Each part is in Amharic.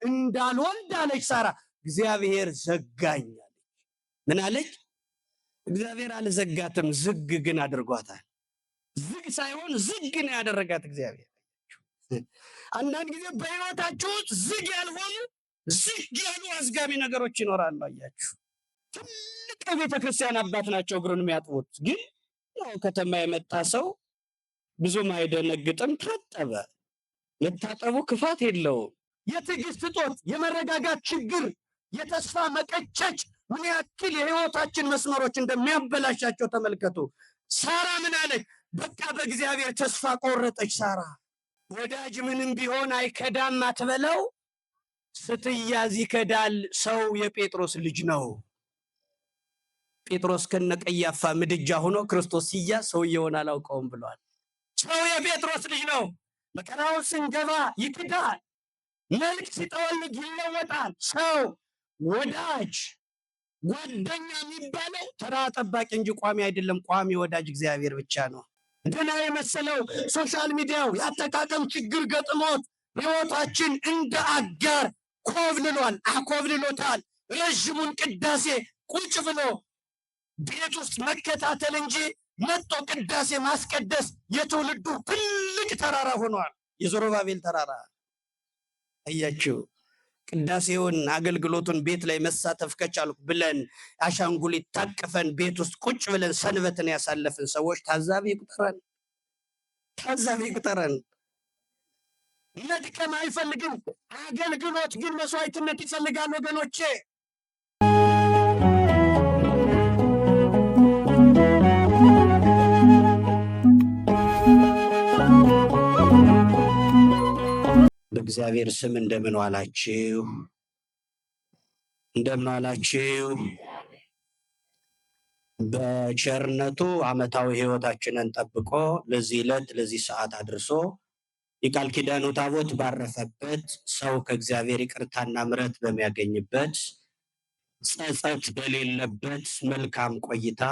እንዳልወልድ አለች ሳራ። እግዚአብሔር ዘጋኝ አለች። ምን አለች? እግዚአብሔር አልዘጋትም፣ ዝግ ግን አድርጓታል። ዝግ ሳይሆን ዝግ ነው ያደረጋት እግዚአብሔር። አንዳንድ ጊዜ በህይወታችሁ ዝግ ያልሆኑ ዝግ ያሉ አዝጋሚ ነገሮች ይኖራሉ። አያችሁ፣ ትልቅ ቤተክርስቲያን አባት ናቸው እግሩን የሚያጥቡት፣ ግን ያው ከተማ የመጣ ሰው ብዙም አይደነግጥም። ታጠበ። መታጠቡ ክፋት የለውም። የትዕግስት እጦት፣ የመረጋጋት ችግር፣ የተስፋ መቀጨጭ ምን ያክል የህይወታችን መስመሮች እንደሚያበላሻቸው ተመልከቱ። ሳራ ምን አለች? በቃ በእግዚአብሔር ተስፋ ቆረጠች ሳራ። ወዳጅ ምንም ቢሆን አይከዳም አትበለው፣ ስትያዝ ይከዳል። ሰው የጴጥሮስ ልጅ ነው። ጴጥሮስ ከነቀያፋ ምድጃ ሆኖ ክርስቶስ ሲያዝ ሰውየውን አላውቀውም ብሏል። ሰው የጴጥሮስ ልጅ ነው። መከራውን ስንገባ ይክዳል። መልክ ሲጠወልግ ይለወጣል። ሰው ወዳጅ ጓደኛ የሚባለው ተራ ጠባቂ እንጂ ቋሚ አይደለም። ቋሚ ወዳጅ እግዚአብሔር ብቻ ነው። ገና የመሰለው ሶሻል ሚዲያው ያጠቃቀም ችግር ገጥሞት ህይወታችን እንደ አጋር ኮብልሏል፣ አኮብልሎታል። ረዥሙን ቅዳሴ ቁጭ ብሎ ቤት ውስጥ መከታተል እንጂ መጥቶ ቅዳሴ ማስቀደስ የትውልዱ ትልቅ ተራራ ሆኗል። የዘሩባቤል ተራራ አያችሁ። ቅዳሴውን አገልግሎቱን ቤት ላይ መሳተፍ ከቻልኩ ብለን አሻንጉሊት ታቅፈን ቤት ውስጥ ቁጭ ብለን ሰንበትን ያሳለፍን ሰዎች ታዛቢ ይቁጠረን፣ ታዛቢ ይቁጠረን። መድከም አይፈልግም። አገልግሎት ግን መስዋዕትነት ይፈልጋል ወገኖቼ። በእግዚአብሔር ስም እንደምን ዋላችሁ? እንደምን ዋላችሁ? በቸርነቱ ዓመታዊ ህይወታችንን ጠብቆ ለዚህ ዕለት ለዚህ ሰዓት አድርሶ የቃል ኪዳኑ ታቦት ባረፈበት፣ ሰው ከእግዚአብሔር ይቅርታና ምሕረት በሚያገኝበት፣ ጸጸት በሌለበት መልካም ቆይታ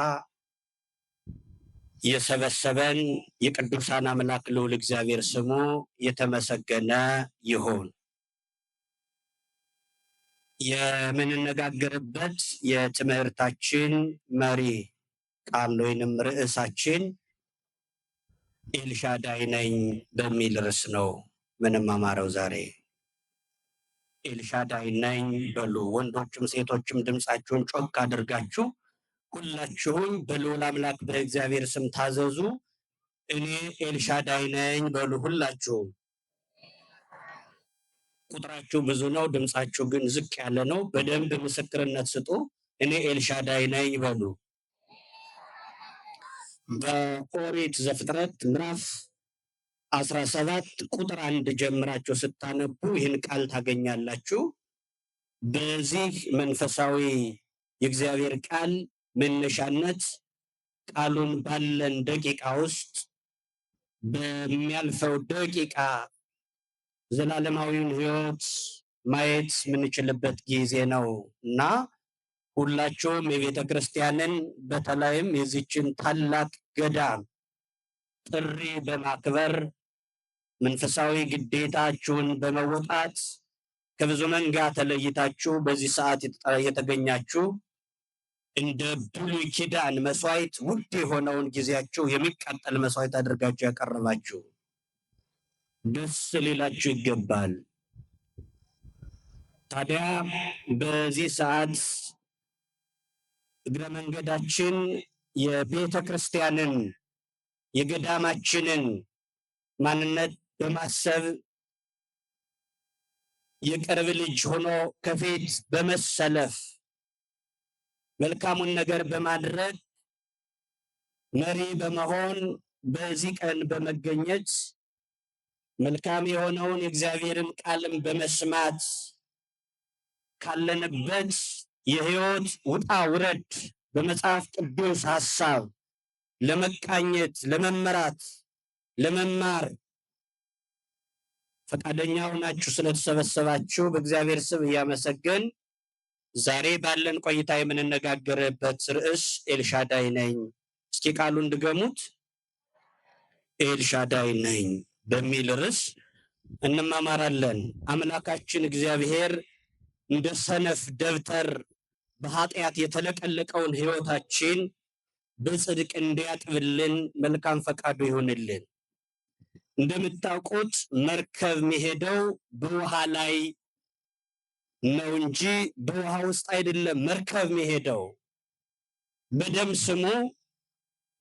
የሰበሰበን የቅዱሳን አምላክ ልዑል እግዚአብሔር ስሙ የተመሰገነ ይሁን። የምንነጋገርበት የትምህርታችን መሪ ቃል ወይንም ርዕሳችን ኤልሻዳይ ነኝ በሚል ርዕስ ነው ምንማማረው ዛሬ። ኤልሻዳይ ነኝ በሉ። ወንዶችም ሴቶችም ድምፃችሁን ጮክ አድርጋችሁ ሁላችሁም በልዑል አምላክ በእግዚአብሔር ስም ታዘዙ። እኔ ኤልሻዳይ ነኝ በሉ ሁላችሁም። ቁጥራችሁ ብዙ ነው፣ ድምፃችሁ ግን ዝቅ ያለ ነው። በደንብ ምስክርነት ስጡ። እኔ ኤልሻዳይ ነኝ በሉ። በኦሪት ዘፍጥረት ምዕራፍ 17 ቁጥር 1 ጀምራችሁ ስታነቡ ይህን ቃል ታገኛላችሁ። በዚህ መንፈሳዊ የእግዚአብሔር ቃል መነሻነት ቃሉን ባለን ደቂቃ ውስጥ በሚያልፈው ደቂቃ ዘላለማዊውን ሕይወት ማየት የምንችልበት ጊዜ ነው እና ሁላችሁም የቤተ ክርስቲያንን በተለይም የዚችን ታላቅ ገዳም ጥሪ በማክበር መንፈሳዊ ግዴታችሁን በመወጣት ከብዙ መንጋ ተለይታችሁ በዚህ ሰዓት የተገኛችሁ እንደ ብሉይ ኪዳን መስዋዕት ውድ የሆነውን ጊዜያችሁ የሚቃጠል መስዋዕት አድርጋችሁ ያቀረባችሁ ደስ ሊላችሁ ይገባል። ታዲያ በዚህ ሰዓት እግረ መንገዳችን የቤተ ክርስቲያንን የገዳማችንን ማንነት በማሰብ የቅርብ ልጅ ሆኖ ከፊት በመሰለፍ መልካሙን ነገር በማድረግ መሪ በመሆን በዚህ ቀን በመገኘት መልካም የሆነውን የእግዚአብሔርን ቃልም በመስማት ካለንበት የሕይወት ውጣ ውረድ በመጽሐፍ ቅዱስ ሐሳብ ለመቃኘት፣ ለመመራት፣ ለመማር ፈቃደኛ ሆናችሁ ስለተሰበሰባችሁ በእግዚአብሔር ስም እያመሰገን ዛሬ ባለን ቆይታ የምንነጋገርበት ርዕስ ኤልሻዳይ ነኝ። እስኪ ቃሉን ድገሙት። ኤልሻዳይ ነኝ በሚል ርዕስ እንማማራለን። አምላካችን እግዚአብሔር እንደ ሰነፍ ደብተር በኃጢአት የተለቀለቀውን ሕይወታችን በጽድቅ እንዲያጥብልን መልካም ፈቃዱ ይሁንልን። እንደምታውቁት መርከብ የሚሄደው በውሃ ላይ ነው እንጂ በውሃ ውስጥ አይደለም። መርከብ የሚሄደው በደም ስሙ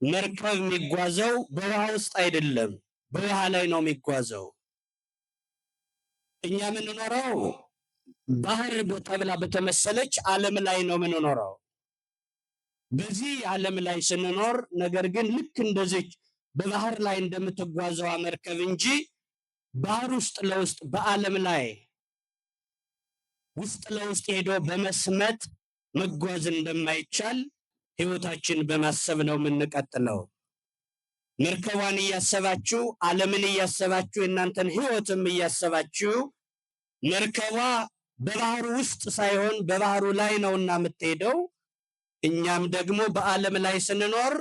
መርከብ የሚጓዘው በውሃ ውስጥ አይደለም፣ በውሃ ላይ ነው የሚጓዘው። እኛ የምንኖረው ባህር ተብላ በተመሰለች ዓለም ላይ ነው የምንኖረው። በዚህ ዓለም ላይ ስንኖር ነገር ግን ልክ እንደዚች በባህር ላይ እንደምትጓዘው መርከብ እንጂ ባህር ውስጥ ለውስጥ በዓለም ላይ ውስጥ ለውስጥ ሄዶ በመስመጥ መጓዝ እንደማይቻል ሕይወታችን በማሰብ ነው የምንቀጥለው። መርከቧን እያሰባችሁ ዓለምን እያሰባችሁ የእናንተን ሕይወትም እያሰባችሁ መርከቧ በባህሩ ውስጥ ሳይሆን በባህሩ ላይ ነውና የምትሄደው። እኛም ደግሞ በዓለም ላይ ስንኖር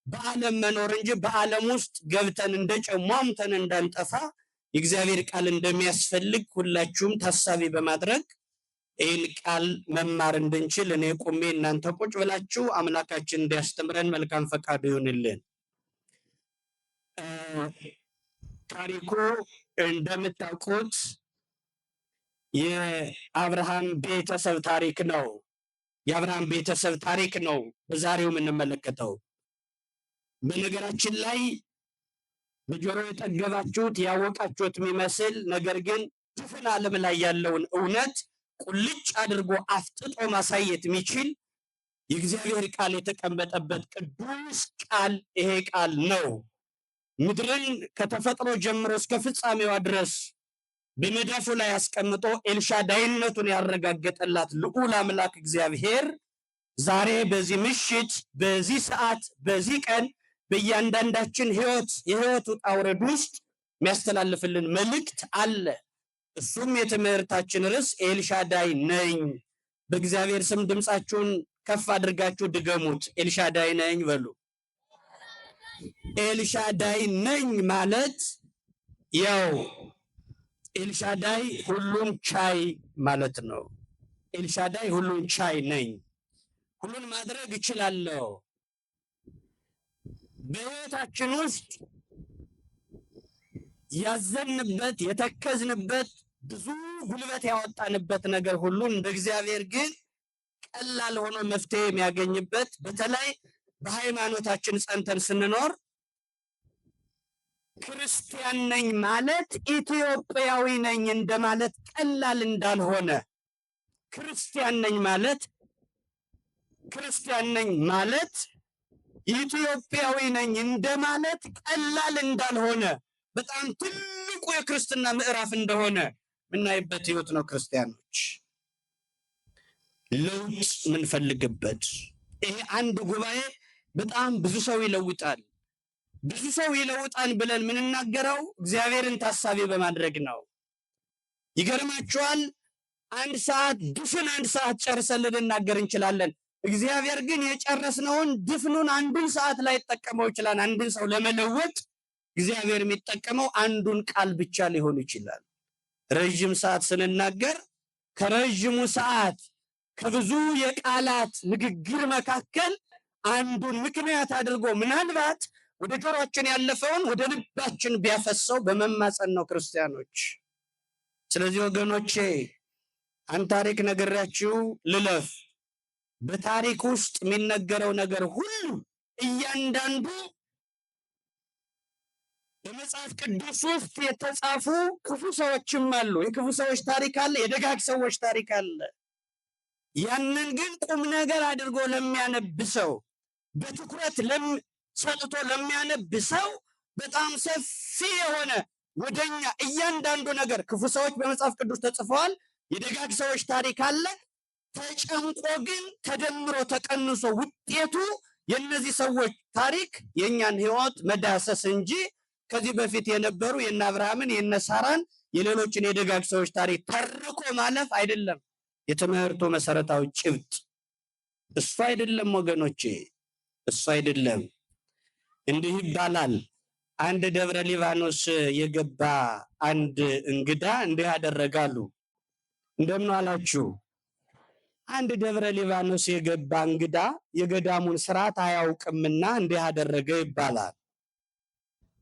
በዓለም መኖር እንጂ በዓለም ውስጥ ገብተን እንደጨሟምተን እንዳንጠፋ የእግዚአብሔር ቃል እንደሚያስፈልግ ሁላችሁም ታሳቢ በማድረግ ይህን ቃል መማር እንድንችል እኔ ቁሜ እናንተ ቁጭ ብላችሁ አምላካችን እንዲያስተምረን መልካም ፈቃዱ ይሁንልን። ታሪኩ እንደምታውቁት የአብርሃም ቤተሰብ ታሪክ ነው። የአብርሃም ቤተሰብ ታሪክ ነው በዛሬው የምንመለከተው። በነገራችን ላይ በጆሮ የጠገባችሁት ያወቃችሁት የሚመስል ነገር ግን ድፍን ዓለም ላይ ያለውን እውነት ቁልጭ አድርጎ አፍጥጦ ማሳየት የሚችል የእግዚአብሔር ቃል የተቀመጠበት ቅዱስ ቃል ይሄ ቃል ነው። ምድርን ከተፈጥሮ ጀምሮ እስከ ፍጻሜዋ ድረስ በመዳፉ ላይ አስቀምጦ ኤልሻዳይነቱን ያረጋገጠላት ልዑል አምላክ እግዚአብሔር ዛሬ በዚህ ምሽት፣ በዚህ ሰዓት፣ በዚህ ቀን በእያንዳንዳችን የህይወት ውጣ ውረድ ውስጥ የሚያስተላልፍልን መልእክት አለ። እሱም የትምህርታችን ርዕስ ኤልሻዳይ ነኝ። በእግዚአብሔር ስም ድምፃችሁን ከፍ አድርጋችሁ ድገሙት። ኤልሻዳይ ነኝ በሉ። ኤልሻዳይ ነኝ ማለት ያው ኤልሻዳይ ሁሉን ቻይ ማለት ነው። ኤልሻዳይ ሁሉን ቻይ ነኝ፣ ሁሉን ማድረግ እችላለሁ። በሕይወታችን ውስጥ ያዘንበት የተከዝንበት ብዙ ጉልበት ያወጣንበት ነገር ሁሉ እንደ እግዚአብሔር ግን ቀላል ሆኖ መፍትሄ የሚያገኝበት፣ በተለይ በሃይማኖታችን ጸንተን ስንኖር ክርስቲያን ነኝ ማለት ኢትዮጵያዊ ነኝ እንደማለት ቀላል እንዳልሆነ፣ ክርስቲያን ነኝ ማለት ኢትዮጵያዊ ነኝ እንደማለት ቀላል እንዳልሆነ፣ በጣም ትልቁ የክርስትና ምዕራፍ እንደሆነ የምናይበት ህይወት ነው። ክርስቲያኖች ለውጥ የምንፈልግበት ይሄ አንድ ጉባኤ በጣም ብዙ ሰው ይለውጣል። ብዙ ሰው ይለውጣል ብለን የምንናገረው እግዚአብሔርን ታሳቢ በማድረግ ነው። ይገርማችኋል፣ አንድ ሰዓት ጨርሰን ልንናገር እንችላለን። እግዚአብሔር ግን የጨረስነውን ድፍኑን አንዱን ሰዓት ላይ ይጠቀመው ይችላል። አንድን ሰው ለመለወጥ እግዚአብሔር የሚጠቀመው አንዱን ቃል ብቻ ሊሆን ይችላል። ረዥም ሰዓት ስንናገር ከረዥሙ ሰዓት ከብዙ የቃላት ንግግር መካከል አንዱን ምክንያት አድርጎ ምናልባት ወደ ጆሮአችን ያለፈውን ወደ ልባችን ቢያፈሰው በመማፀን ነው ክርስቲያኖች። ስለዚህ ወገኖቼ አንድ ታሪክ ነግሬያችሁ ልለፍ። በታሪክ ውስጥ የሚነገረው ነገር ሁሉ እያንዳንዱ በመጽሐፍ ቅዱስ ውስጥ የተጻፉ ክፉ ሰዎችም አሉ። የክፉ ሰዎች ታሪክ አለ፣ የደጋግ ሰዎች ታሪክ አለ። ያንን ግን ቁም ነገር አድርጎ ለሚያነብ ሰው፣ በትኩረት ሰጥቶ ለሚያነብ ሰው በጣም ሰፊ የሆነ ወደኛ እያንዳንዱ ነገር ክፉ ሰዎች በመጽሐፍ ቅዱስ ተጽፈዋል። የደጋግ ሰዎች ታሪክ አለ። ተጨምቆ ግን ተደምሮ ተቀንሶ ውጤቱ የነዚህ ሰዎች ታሪክ የኛን ህይወት መዳሰስ እንጂ ከዚህ በፊት የነበሩ የነ አብርሃምን የነ ሳራን የሌሎችን የደጋግ ሰዎች ታሪክ ተርኮ ማለፍ አይደለም። የትምህርቱ መሰረታዊ ጭብጥ እሱ አይደለም ወገኖቼ፣ እሱ አይደለም። እንዲህ ይባላል፣ አንድ ደብረ ሊባኖስ የገባ አንድ እንግዳ እንዲህ ያደረጋሉ። እንደምን አላችሁ? አንድ ደብረ ሊባኖስ የገባ እንግዳ የገዳሙን ስርዓት አያውቅምና እንዲህ ያደረገ ይባላል።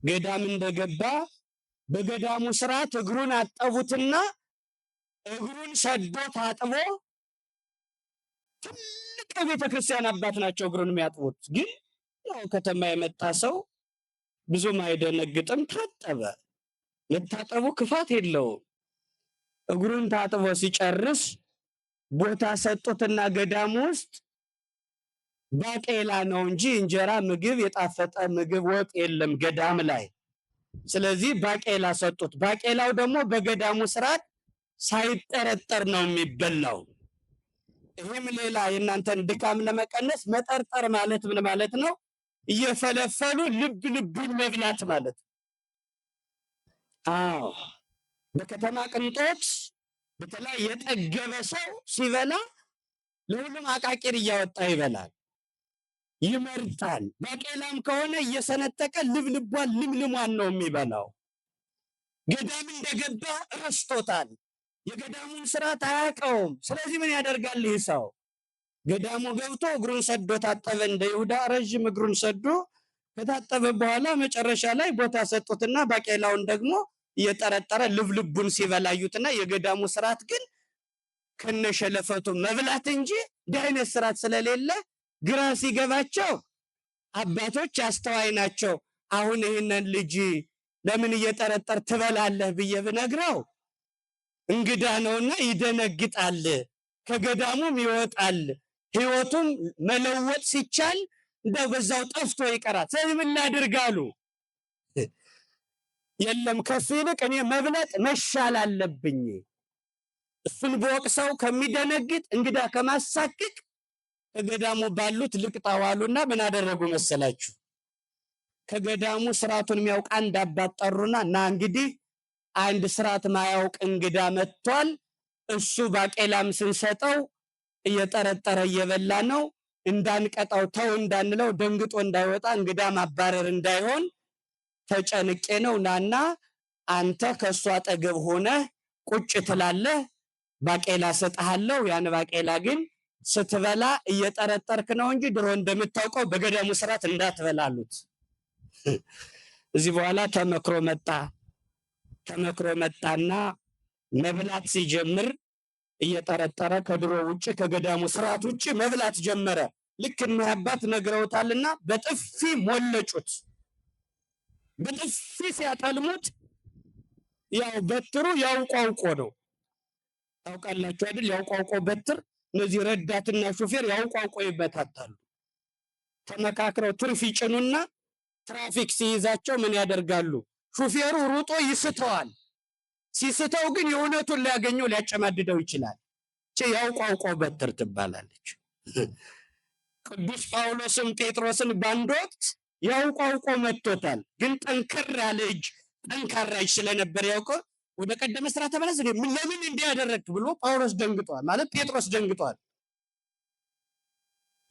ገዳም እንደገባ በገዳሙ ስርዓት እግሩን አጠቡትና እግሩን ሰዶ ታጥቦ ትልቅ ቤተክርስቲያን አባት ናቸው እግሩን የሚያጥቡት። ግን ያው ከተማ የመጣ ሰው ብዙም አይደነግጥም። ታጠበ። መታጠቡ ክፋት የለውም። እግሩን ታጥቦ ሲጨርስ ቦታ ሰጡትና ገዳሙ ውስጥ ባቄላ ነው እንጂ እንጀራ ምግብ የጣፈጠ ምግብ ወጥ የለም ገዳም ላይ። ስለዚህ ባቄላ ሰጡት። ባቄላው ደግሞ በገዳሙ ስርዓት ሳይጠረጠር ነው የሚበላው። ይህም ሌላ የእናንተን ድካም ለመቀነስ መጠርጠር ማለት ምን ማለት ነው? እየፈለፈሉ ልብ ልቡን መብላት ማለት። አዎ በከተማ ቅንጦት በተለይ የጠገበ ሰው ሲበላ ለሁሉም አቃቂር እያወጣ ይበላል፣ ይመርጣል። ባቄላም ከሆነ እየሰነጠቀ ልብልቧን ልምልሟን ነው የሚበላው። ገዳም እንደገባ ረስቶታል። የገዳሙን ስርዓት አያውቀውም። ስለዚህ ምን ያደርጋል ይህ ሰው? ገዳሙ ገብቶ እግሩን ሰዶ ታጠበ። እንደ ይሁዳ ረዥም እግሩን ሰዶ ከታጠበ በኋላ መጨረሻ ላይ ቦታ ሰጡትና ባቄላውን ደግሞ እየጠረጠረ ልብልቡን ሲበላዩትና የገዳሙ ስርዓት ግን ከነሸለፈቱ መብላት እንጂ እንዲህ አይነት ስርዓት ስለሌለ ግራ ሲገባቸው አባቶች አስተዋይ ናቸው። አሁን ይህንን ልጅ ለምን እየጠረጠር ትበላለህ ብዬ ብነግረው እንግዳ ነውና ይደነግጣል፣ ከገዳሙም ይወጣል፣ ህይወቱም መለወጥ ሲቻል እንደው በዛው ጠፍቶ ይቀራል። ስለዚህ ምን ላድርግ አሉ። የለም ከሱ ይልቅ እኔ መብለጥ መሻል አለብኝ። እሱን በወቅሰው ከሚደነግጥ እንግዳ ከማሳቅቅ ከገዳሙ ባሉት ልቅጣዋሉና ምን አደረጉ መሰላችሁ? ከገዳሙ ስርዓቱን የሚያውቅ አንድ አባት ጠሩና ና እንግዲህ አንድ ስርዓት ማያውቅ እንግዳ መጥቷል። እሱ ባቄላም ስንሰጠው እየጠረጠረ እየበላ ነው። እንዳንቀጣው ተው እንዳንለው ደንግጦ እንዳይወጣ እንግዳ ማባረር እንዳይሆን ተጨንቄ ነው። ናና አንተ ከሱ አጠገብ ሆነ ቁጭ ትላለህ፣ ባቄላ ሰጣሃለው። ያን ባቄላ ግን ስትበላ እየጠረጠርክ ነው እንጂ ድሮ እንደምታውቀው በገዳሙ ስርዓት እንዳትበላሉት። እዚህ በኋላ ተመክሮ መጣና መብላት ሲጀምር እየጠረጠረ ከድሮ ውጭ ከገዳሙ ስርዓት ውጭ መብላት ጀመረ። ልክ እና አባት ነግረውታልና በጥፊ ሞለጩት። በጥፊ ሲያጠልሙት ያው በትሩ ያውቋውቆ ነው። ታውቃላችሁ አይደል? ያውቋውቆ በትር እነዚህ ረዳትና ሹፌር ያውቋውቆ ይበታታሉ። ተመካክረው ትርፍ ይጭኑና ትራፊክ ሲይዛቸው ምን ያደርጋሉ? ሹፌሩ ሩጦ ይስተዋል። ሲስተው ግን የእውነቱን ሊያገኘው ሊያጨማድደው ይችላል። ያውቋውቆ በትር ትባላለች። ቅዱስ ጳውሎስም ጴጥሮስን በአንድ ወቅት ያውቋውቆ መጥቶታል። ግን ጠንከር ያለ እጅ ጠንካራ እጅ ስለነበር ያውቀው ወደ ቀደመ ስራ ተመለስ። ለምን እንዲያደረግ ብሎ ጳውሎስ ደንግጧል፣ ማለት ጴጥሮስ ደንግጧል።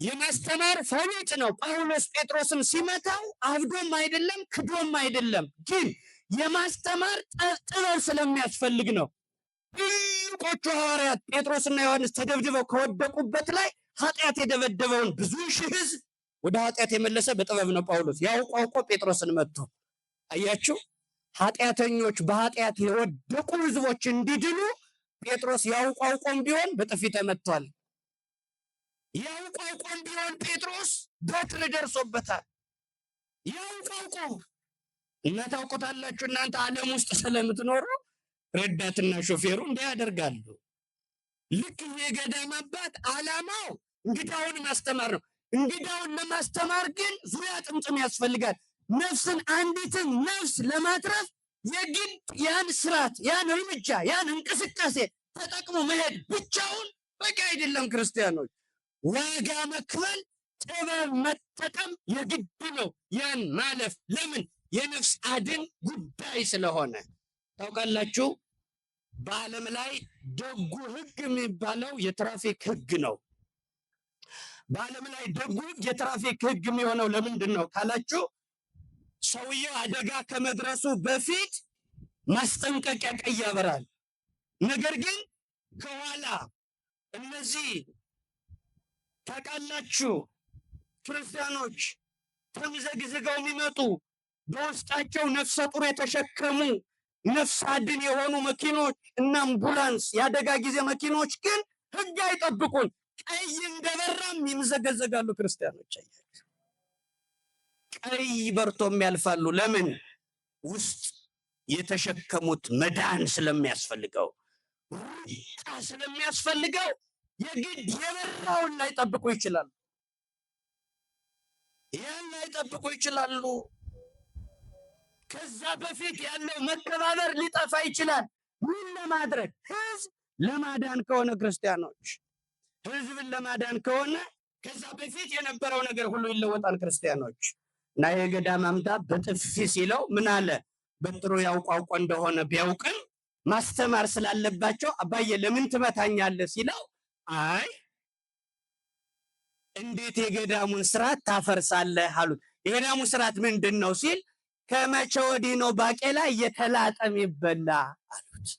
የማስተማር ፈሊጥ ነው። ጳውሎስ ጴጥሮስን ሲመታው አብዶም አይደለም ክዶም አይደለም፣ ግን የማስተማር ጥበብ ስለሚያስፈልግ ነው። ትልቆቹ ሐዋርያት ጴጥሮስና ዮሐንስ ተደብድበው ከወደቁበት ላይ ኃጢአት የደበደበውን ብዙ ሺህ ሕዝብ ወደ ኃጢአት የመለሰ በጥበብ ነው ጳውሎስ። ያውቋውቆ ጴጥሮስን መጥቶ አያችሁ፣ ኃጢአተኞች በኃጢአት የወደቁ ሕዝቦች እንዲድኑ ጴጥሮስ ያውቋውቆም ቢሆን በጥፊ ተመቷል። ያውቋውቆም ቢሆን ጴጥሮስ በትር ደርሶበታል። ያውቋውቆ እና ታውቁታላችሁ እናንተ ዓለም ውስጥ ስለምትኖሩ ረዳትና ሾፌሩ እንዲህ ያደርጋሉ። ልክ የገዳም አባት ዓላማው እንግዳውን ማስተማር ነው። እንግዳውን ለማስተማር ግን ዙሪያ ጥምጥም ያስፈልጋል። ነፍስን አንዲትን ነፍስ ለማትረፍ የግድ ያን ስርዓት፣ ያን እርምጃ፣ ያን እንቅስቃሴ ተጠቅሞ መሄድ ብቻውን በቂ አይደለም። ክርስቲያኖች ዋጋ መክፈል፣ ጥበብ መጠቀም የግድ ነው። ያን ማለፍ ለምን? የነፍስ አድን ጉዳይ ስለሆነ። ታውቃላችሁ በዓለም ላይ ደጉ ህግ የሚባለው የትራፊክ ህግ ነው። በዓለም ላይ ደጉ ህግ የትራፊክ ህግ የሚሆነው ለምንድን ነው ካላችሁ ሰውየው አደጋ ከመድረሱ በፊት ማስጠንቀቂያ ቀይ ያበራል። ነገር ግን ከኋላ እነዚህ ታውቃላችሁ ክርስቲያኖች ተምዘግዝገው የሚመጡ በውስጣቸው ነፍሰ ጡር የተሸከሙ ነፍስ አድን የሆኑ መኪኖች እና አምቡላንስ የአደጋ ጊዜ መኪኖች ግን ሕግ አይጠብቁም። ቀይ እንደበራም ይምዘገዘጋሉ። ክርስቲያኖች ቀይ በርቶም ያልፋሉ። ለምን? ውስጥ የተሸከሙት መዳን ስለሚያስፈልገው፣ ሩጫ ስለሚያስፈልገው የግድ የበራውን ላይ ጠብቁ ይችላሉ። ያን ላይ ጠብቁ ይችላሉ። ከዛ በፊት ያለው መከባበር ሊጠፋ ይችላል። ምን ለማድረግ? ህዝብ ለማዳን ከሆነ ክርስቲያኖች ህዝብን ለማዳን ከሆነ ከዛ በፊት የነበረው ነገር ሁሉ ይለወጣል። ክርስቲያኖች እና የገዳም አምዳ በጥፊ ሲለው ምን አለ? በጥሩ ያውቋውቆ እንደሆነ ቢያውቅም ማስተማር ስላለባቸው አባዬ ለምን ትመታኛለህ ሲለው አይ እንዴት የገዳሙን ስርዓት ታፈርሳለህ አሉት። የገዳሙ ስርዓት ምንድን ነው ሲል ከመቼ ወዲህ ነው ባቄላ እየተላጠ የሚበላ አሉት።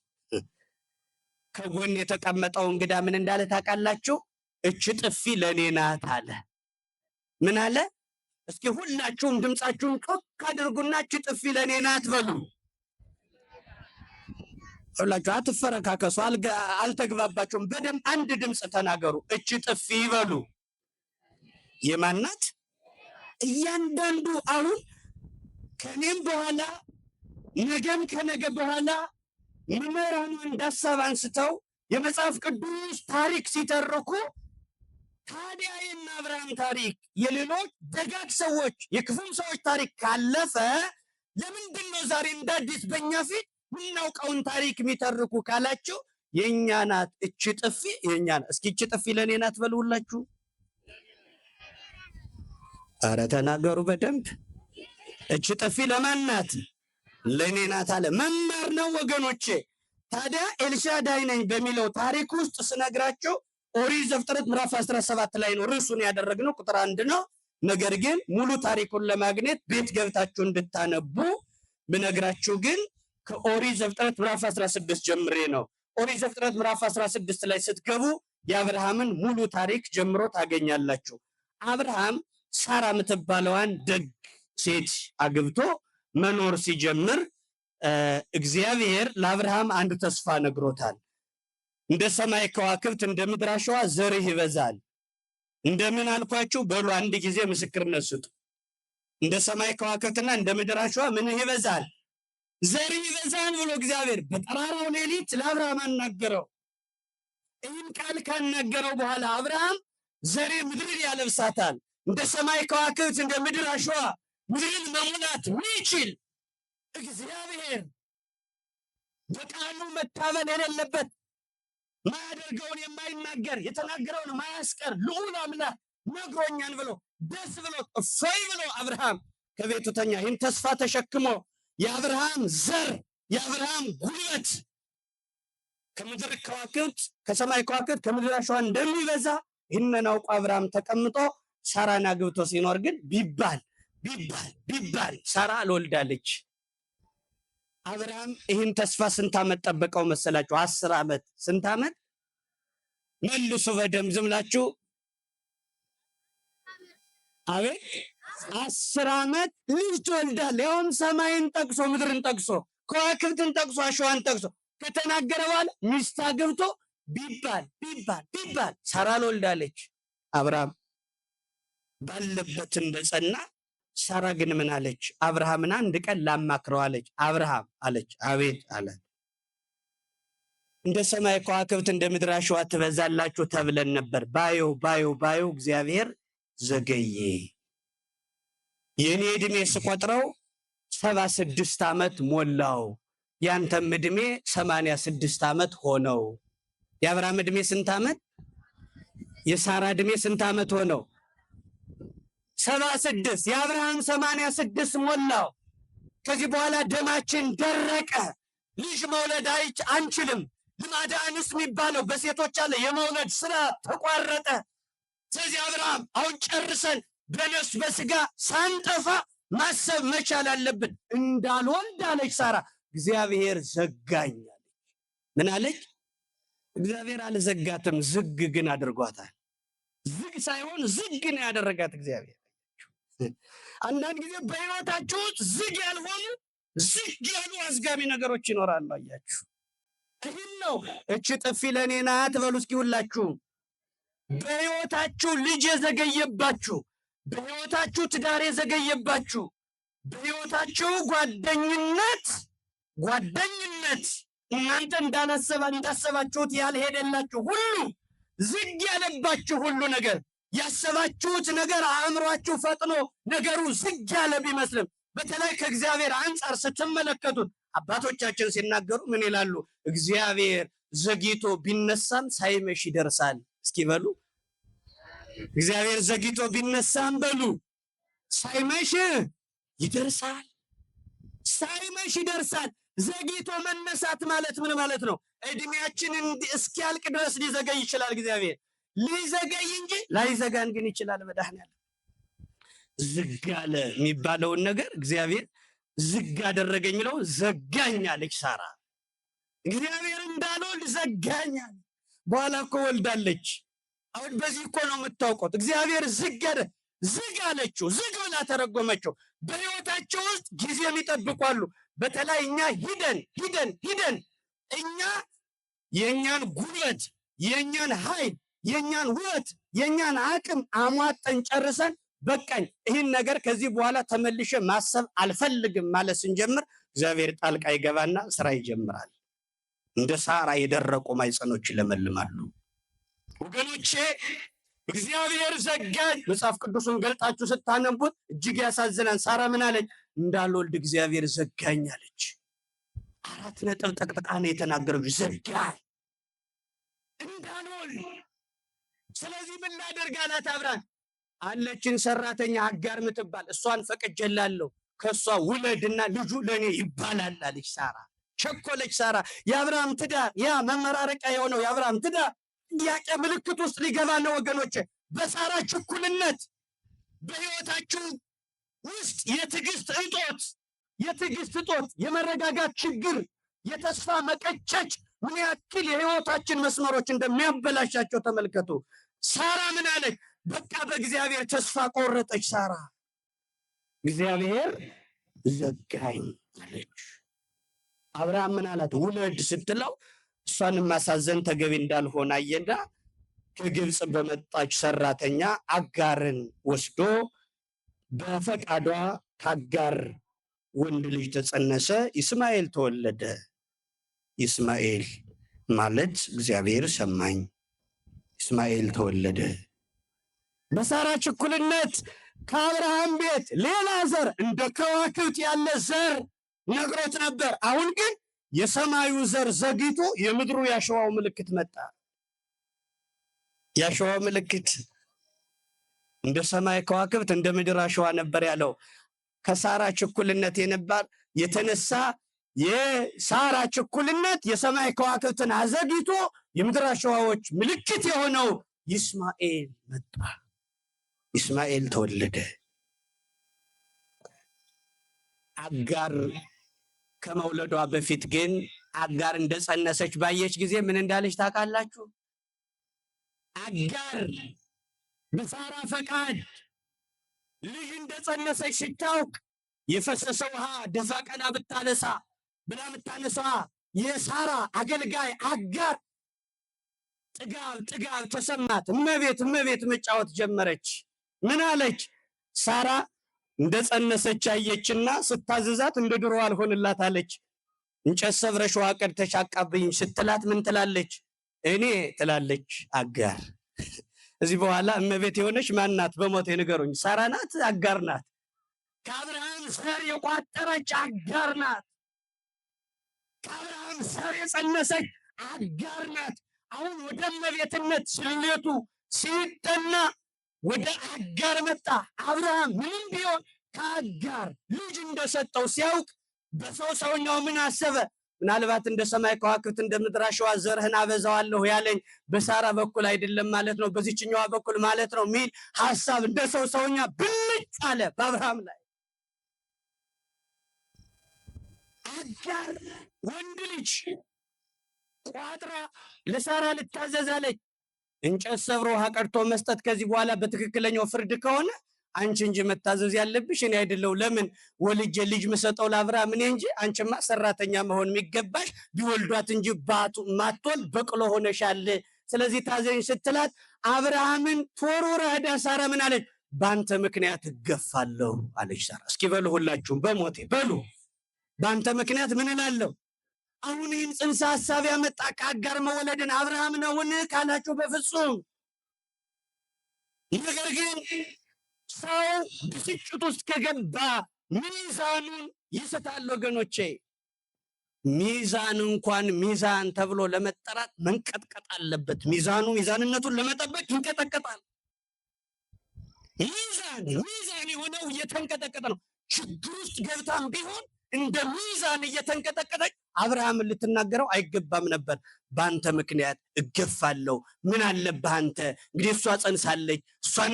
ከጎን የተቀመጠው እንግዳ ምን እንዳለ ታውቃላችሁ? እች ጥፊ ለኔ ናት አለ። ምን አለ? እስኪ ሁላችሁም ድምጻችሁን ከፍ አድርጉና እች ጥፊ ለኔ ናት በሉ። ሁላችሁ አትፈረካከሱ፣ አልተግባባችሁም። በደንብ አንድ ድምጽ ተናገሩ። እች ጥፊ በሉ። የማን ናት? እያንዳንዱ አሁን ከኔም በኋላ ነገም ከነገ በኋላ መምህራኑ እንዳሳብ አንስተው የመጽሐፍ ቅዱስ ታሪክ ሲተርኩ ታዲያ የእነ አብርሃም ታሪክ የሌሎች ደጋግ ሰዎች የክፉም ሰዎች ታሪክ ካለፈ ለምንድን ነው ዛሬ እንደ አዲስ በእኛ ፊት ምናውቀውን ታሪክ የሚተርኩ ካላችሁ የእኛ ናት እች ጥፊ የእኛ ናት። እስኪ እች ጥፊ ለእኔ ናት በሉ ሁላችሁ። ኧረ ተናገሩ በደንብ። እች ጥፊ ለማን ናት? ለእኔ ናት አለ። መማር ነው ወገኖቼ። ታዲያ ኤልሻዳይ ነኝ በሚለው ታሪክ ውስጥ ስነግራቸው ኦሪት ዘፍጥረት ምዕራፍ 17 ላይ ነው ርዕሱን ያደረግነው፣ ቁጥር 1 ነው። ነገር ግን ሙሉ ታሪኩን ለማግኘት ቤት ገብታችሁ እንድታነቡ ብነግራችሁ ግን ከኦሪት ዘፍጥረት ምዕራፍ 16 ጀምሬ ነው። ኦሪት ዘፍጥረት ምዕራፍ 16 ላይ ስትገቡ የአብርሃምን ሙሉ ታሪክ ጀምሮ ታገኛላችሁ። አብርሃም ሳራ የምትባለዋን ደግ ሴት አግብቶ መኖር ሲጀምር እግዚአብሔር ለአብርሃም አንድ ተስፋ ነግሮታል። እንደ ሰማይ ከዋክብት እንደ ምድር አሸዋ ዘርህ ይበዛል። እንደምን አልኳችሁ? በሉ አንድ ጊዜ ምስክርነት ስጡ። እንደ ሰማይ ከዋክብትና እንደ ምድር አሸዋ ምንህ ይበዛል? ዘርህ ይበዛል ብሎ እግዚአብሔር በጠራራው ሌሊት ለአብርሃም አናገረው። ይህን ቃል ካናገረው በኋላ አብርሃም ዘሬ ምድርን ያለብሳታል፣ እንደ ሰማይ ከዋክብት እንደ ምድር አሸዋ ምድርን መሙላት ሚችል እግዚአብሔር በቃሉ መታመን የሌለበት ማያደርገውን የማይናገር የተናገረውን ማያስቀር ልዑል አምላክ ነግሮኛል ብሎ ደስ ብሎ እፎይ ብሎ አብርሃም ከቤቱ ተኛ። ይህን ተስፋ ተሸክሞ የአብርሃም ዘር የአብርሃም ጉልበት ከምድር ከዋክብት ከሰማይ ከዋክብት ከምድር አሸዋ እንደሚበዛ ይህንን አውቆ አብርሃም ተቀምጦ ሳራን አግብቶ ሲኖር ግን ቢባል ሳራ አልወልዳለች። አብርሃም ይህን ተስፋ ስንት ዓመት ጠበቀው መሰላችሁ? 10 ዓመት። ስንት ዓመት? መልሱ በደም ዝምላችሁ። አቤት 10 ዓመት ልጅ ትወልዳለህ። ያውም ሰማይን ጠቅሶ ምድርን ጠቅሶ ከዋክብትን ጠቅሶ አሸዋን ጠቅሶ ከተናገረ በኋላ ሚስት አግብቶ ቢባል ሳራ አልወልዳለች። አብርሃም ባለበት እንደጸና ሳራ ግን ምን አለች? አብርሃምን አንድ ቀን ላማክረው አለች። አብርሃም አለች። አቤት አላት። እንደ ሰማይ ከዋክብት እንደ ምድር አሸዋ ትበዛላችሁ ተብለን ነበር። ባየው እግዚአብሔር ዘገየ። የኔ ዕድሜ ስቆጥረው 76 ዓመት ሞላው፣ ያንተም ዕድሜ 86 ዓመት ሆነው። የአብርሃም ዕድሜ ስንት ዓመት? የሳራ ዕድሜ ስንት ዓመት ሆነው? 76። የአብርሃም 86 ሞላው። ከዚህ በኋላ ደማችን ደረቀ፣ ልጅ መውለድ አንችልም። ልማደ አንስት የሚባለው በሴቶች አለ የመውለድ ስራ ተቋረጠ። ስለዚህ አብርሃም አሁን ጨርሰን በነፍስ በስጋ ሳንጠፋ ማሰብ መቻል አለብን። እንዳልወልድ አለች ሳራ። እግዚአብሔር ዘጋኝ አለች። ምን አለች? እግዚአብሔር አልዘጋትም፣ ዝግ ግን አድርጓታል። ዝግ ሳይሆን ዝግ ነው ያደረጋት እግዚአብሔር። አንዳንድ ጊዜ በሕይወታችሁ ውስጥ ዝግ ያልሆኑ ዝግ ያሉ አዝጋሚ ነገሮች ይኖራሉ። አያችሁ፣ ይህን ነው እቺ ጥፊ ለእኔ ናት በሉ እስኪ ሁላችሁም። በሕይወታችሁ ልጅ የዘገየባችሁ፣ በሕይወታችሁ ትዳር የዘገየባችሁ፣ በሕይወታችሁ ጓደኝነት እናንተ እንዳሰባችሁት ያልሄደላችሁ ሁሉ፣ ዝግ ያለባችሁ ሁሉ ነገር፣ ያሰባችሁት ነገር አእምሯችሁ ፈጥኖ ነገሩ ዝግ ያለ ቢመስልም በተለይ ከእግዚአብሔር አንጻር ስትመለከቱት አባቶቻችን ሲናገሩ ምን ይላሉ? እግዚአብሔር ዘግይቶ ቢነሳም ሳይመሽ ይደርሳል። እስኪ በሉ እግዚአብሔር ዘግይቶ ቢነሳም በሉ ሳይመሽ ይደርሳል። ሳይመሽ ይደርሳል። ዘግይቶ መነሳት ማለት ምን ማለት ነው? እድሜያችን እስኪያልቅ ድረስ ሊዘገይ ይችላል። እግዚአብሔር ሊዘገይ እንጂ ላይዘጋን ግን ይችላል። መድኃኒዓለም ዝግ አለ የሚባለውን ነገር እግዚአብሔር ዝግ አደረገ የሚለው ዘጋኝ አለች ሳራ። እግዚአብሔር እንዳልወልድ ዘጋኝ አለ። በኋላ እኮ ወልዳለች። አሁን በዚህ እኮ ነው የምታውቁት። እግዚአብሔር ዝግ አለችው፣ ዝግ ብላ ተረጎመችው። በሕይወታቸው ውስጥ ጊዜም ይጠብቋሉ። በተለይ እኛ ሂደን እኛ የእኛን ጉልበት፣ የእኛን ኃይል፣ የእኛን ውበት፣ የእኛን አቅም አሟጠን ጨርሰን በቃኝ ይህን ነገር ከዚህ በኋላ ተመልሼ ማሰብ አልፈልግም ማለት ስንጀምር እግዚአብሔር ጣልቃ ይገባና ስራ ይጀምራል። እንደ ሳራ የደረቁ ማይጸኖች ይለመልማሉ። ወገኖቼ እግዚአብሔር ዘጋኝ። መጽሐፍ ቅዱስን ገልጣችሁ ስታነቡት እጅግ ያሳዝናል። ሳራ ምን አለች? እንዳልወልድ እግዚአብሔር ዘጋኝ አለች። 4 ነጥብ ጠቅጥቃ ነው የተናገረች። ዘጋኝ እንዳልወልድ። ስለዚህ ምን ላደርግ አላት አብርሃም። አለችን ሰራተኛ አጋር ምትባል፣ እሷን ፈቅጄላለሁ፣ ከሷ ውለድና ልጁ ለኔ ይባላል አለች ሳራ። ቸኮለች ሳራ። የአብርሃም ትዳር፣ ያ መመራረቂያ የሆነው የአብርሃም ትዳር ጥያቄ ምልክት ውስጥ ሊገባ ነው ወገኖቼ። በሳራ ችኩልነት በሕይወታችሁ ውስጥ የትዕግስት እጦት፣ የመረጋጋት ችግር፣ የተስፋ መቀጨጭ ምን ያክል የሕይወታችን መስመሮች እንደሚያበላሻቸው ተመልከቱ። ሳራ ምን አለች? በቃ በእግዚአብሔር ተስፋ ቆረጠች ሳራ። እግዚአብሔር ዘጋኝ አለች። አብርሃም ምን አላት? ውለድ ስትለው እሷን ማሳዘን ተገቢ እንዳልሆነ አየና ከግብፅ በመጣች ሰራተኛ አጋርን ወስዶ በፈቃዷ ከአጋር ወንድ ልጅ ተጸነሰ፣ ይስማኤል ተወለደ። ይስማኤል ማለት እግዚአብሔር ሰማኝ፣ ይስማኤል ተወለደ። በሳራ ችኩልነት ከአብርሃም ቤት ሌላ ዘር እንደ ከዋክብት ያለ ዘር ነግሮት ነበር። አሁን ግን የሰማዩ ዘር ዘግይቶ የምድሩ ያሸዋው ምልክት መጣ። ያሸዋው ምልክት እንደ ሰማይ ከዋክብት እንደ ምድር አሸዋ ነበር ያለው። ከሳራ ችኩልነት የተነሳ የሳራ ችኩልነት የሰማይ ከዋክብትን አዘግይቶ የምድር አሸዋዎች ምልክት የሆነው ይስማኤል መጣ። ይስማኤል ተወለደ። አጋር ከመውለዷ በፊት ግን አጋር እንደጸነሰች ባየች ጊዜ ምን እንዳለች ታውቃላችሁ? አጋር በሳራ ፈቃድ ልጅ እንደጸነሰች ስታውቅ የፈሰሰ ውሃ ደፋ ቀና ብላ ብታነሳ የሳራ አገልጋይ አጋር ጥጋብ ተሰማት። እመቤት መጫወት ጀመረች። ምን አለች? ሳራ እንደጸነሰች አየችና ስታዘዛት እንደ ድሮ አልሆንላት አለች። እንጨት ሰብረሽ ውሃ ቀድተሽ አቃብኝ ስትላት ምን ትላለች? እኔ ትላለች አጋር። እዚህ በኋላ እመቤት የሆነች ማናት? በሞቴ ንገሩኝ። ሳራ ናት? አጋር ናት? ከአብርሃም ዘር የቋጠረች አጋር ናት። ከአብርሃም ዘር የጸነሰች አጋር ናት። አሁን ወደ እመቤትነት ስሌቱ ሲጠና ወደ አጋር መጣ። አብርሃም ምንም ቢሆን ከአጋር ልጅ እንደሰጠው ሲያውቅ በሰውኛው ምን አሰበ? ምናልባት እንደ ሰማይ ከዋክብት እንደ ምድር አሸዋ ዘርህን አበዛዋለሁ ያለኝ በሳራ በኩል አይደለም ማለት ነው፣ በዚህኛዋ በኩል ማለት ነው ሚል ሐሳብ እንደ ሰውኛ ብልጭ አለ በአብርሃም ላይ። አጋር ወንድ ልጅ ቋጥራ ለሳራ ልታዘዛለች። እንጨት ሰብሮ ውሃ ቀድቶ መስጠት ከዚህ በኋላ በትክክለኛው ፍርድ ከሆነ አንቺ እንጂ መታዘዝ ያለብሽ እኔ አይደለው። ለምን ወልጄ ልጅ ምሰጠው ለአብርሃም እኔ እንጂ አንቺማ ሰራተኛ መሆን የሚገባሽ ቢወልዷት እንጂ ማትወልድ በቅሎ ሆነሻል። ስለዚህ ታዘኝ ስትላት አብርሃምን ተወርውራ ሄዳ ሳራ ምን አለች? በአንተ ምክንያት እገፋለሁ አለች ሳራ። እስኪ በሉ ሁላችሁም በሞቴ በሉ በአንተ ምክንያት ምን እላለሁ? አሁን ይህን ጽንሰ ሐሳብ ያመጣ ከአጋር መወለድን አብርሃም ነውን ካላችሁ በፍጹም። ነገር ግን ሰው ብስጭት ውስጥ ከገባ ሚዛኑን ይስታል ወገኖቼ። ሚዛን እንኳን ሚዛን ተብሎ ለመጠራት መንቀጥቀጥ አለበት። ሚዛንነቱን ለመጠበቅ ይንቀጠቀጣል። ሚዛን የሆነው እየተንቀጠቀጠ ነው። ችግር ውስጥ ገብታም ቢሆን እንደ ሚዛን እየተንቀጠቀጠች አብርሃምን ልትናገረው አይገባም ነበር። በአንተ ምክንያት እገፋለሁ፣ ምን አለብህ አንተ? እንግዲህ እሷ ጸንሳለች፣ እሷን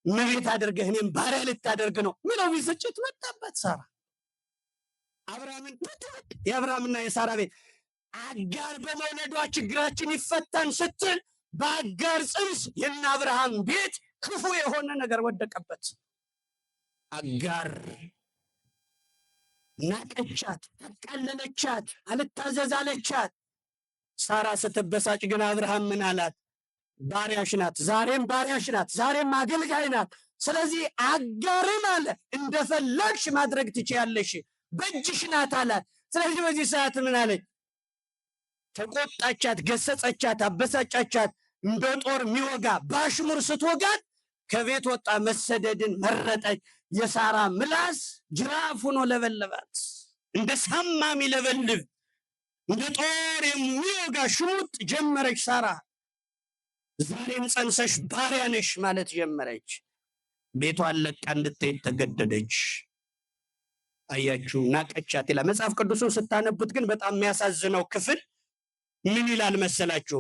መቤት አድርገህ እኔም ባሪያ ልታደርግ ነው ምለው ብስጭት መጣበት ሳራ። አብርሃምን የአብርሃምና የሳራ ቤት አጋር በመውለዷ ችግራችን ይፈታን ስትል በአጋር ጽንስ የእነ አብርሃም ቤት ክፉ የሆነ ነገር ወደቀበት። አጋር ናቀቻት፣ ተቃለለቻት፣ አልታዘዝ አለቻት። ሳራ ስትበሳጭ ግን አብርሃም ምን አላት? ባሪያሽ ናት፣ ዛሬም ባሪያሽ ናት፣ ዛሬም አገልጋይ ናት። ስለዚህ አጋርን አለ እንደፈለግሽ ማድረግ ትችያለሽ፣ በእጅሽ ናት አላት። ስለዚህ በዚህ ሰዓት ምን አለች? ተቆጣቻት፣ ገሰጸቻት፣ አበሳጫቻት። እንደ ጦር የሚወጋ ባሽሙር ስትወጋት ከቤት ወጣ፣ መሰደድን መረጠች። የሳራ ምላስ ጅራፍ ሆኖ ለበለባት፣ እንደ ሳማ የሚለበልብ እንደ ጦር የሚወጋ ሽሙጥ ጀመረች ሳራ። ዛሬም ጸንሰሽ ባሪያ ነሽ ማለት ጀመረች። ቤቷን ለቃ እንድትሄድ ተገደደች። አያችሁ፣ ናቀቻት ይላል መጽሐፍ ቅዱሱን ስታነቡት። ግን በጣም የሚያሳዝነው ክፍል ምን ይላል መሰላችሁ?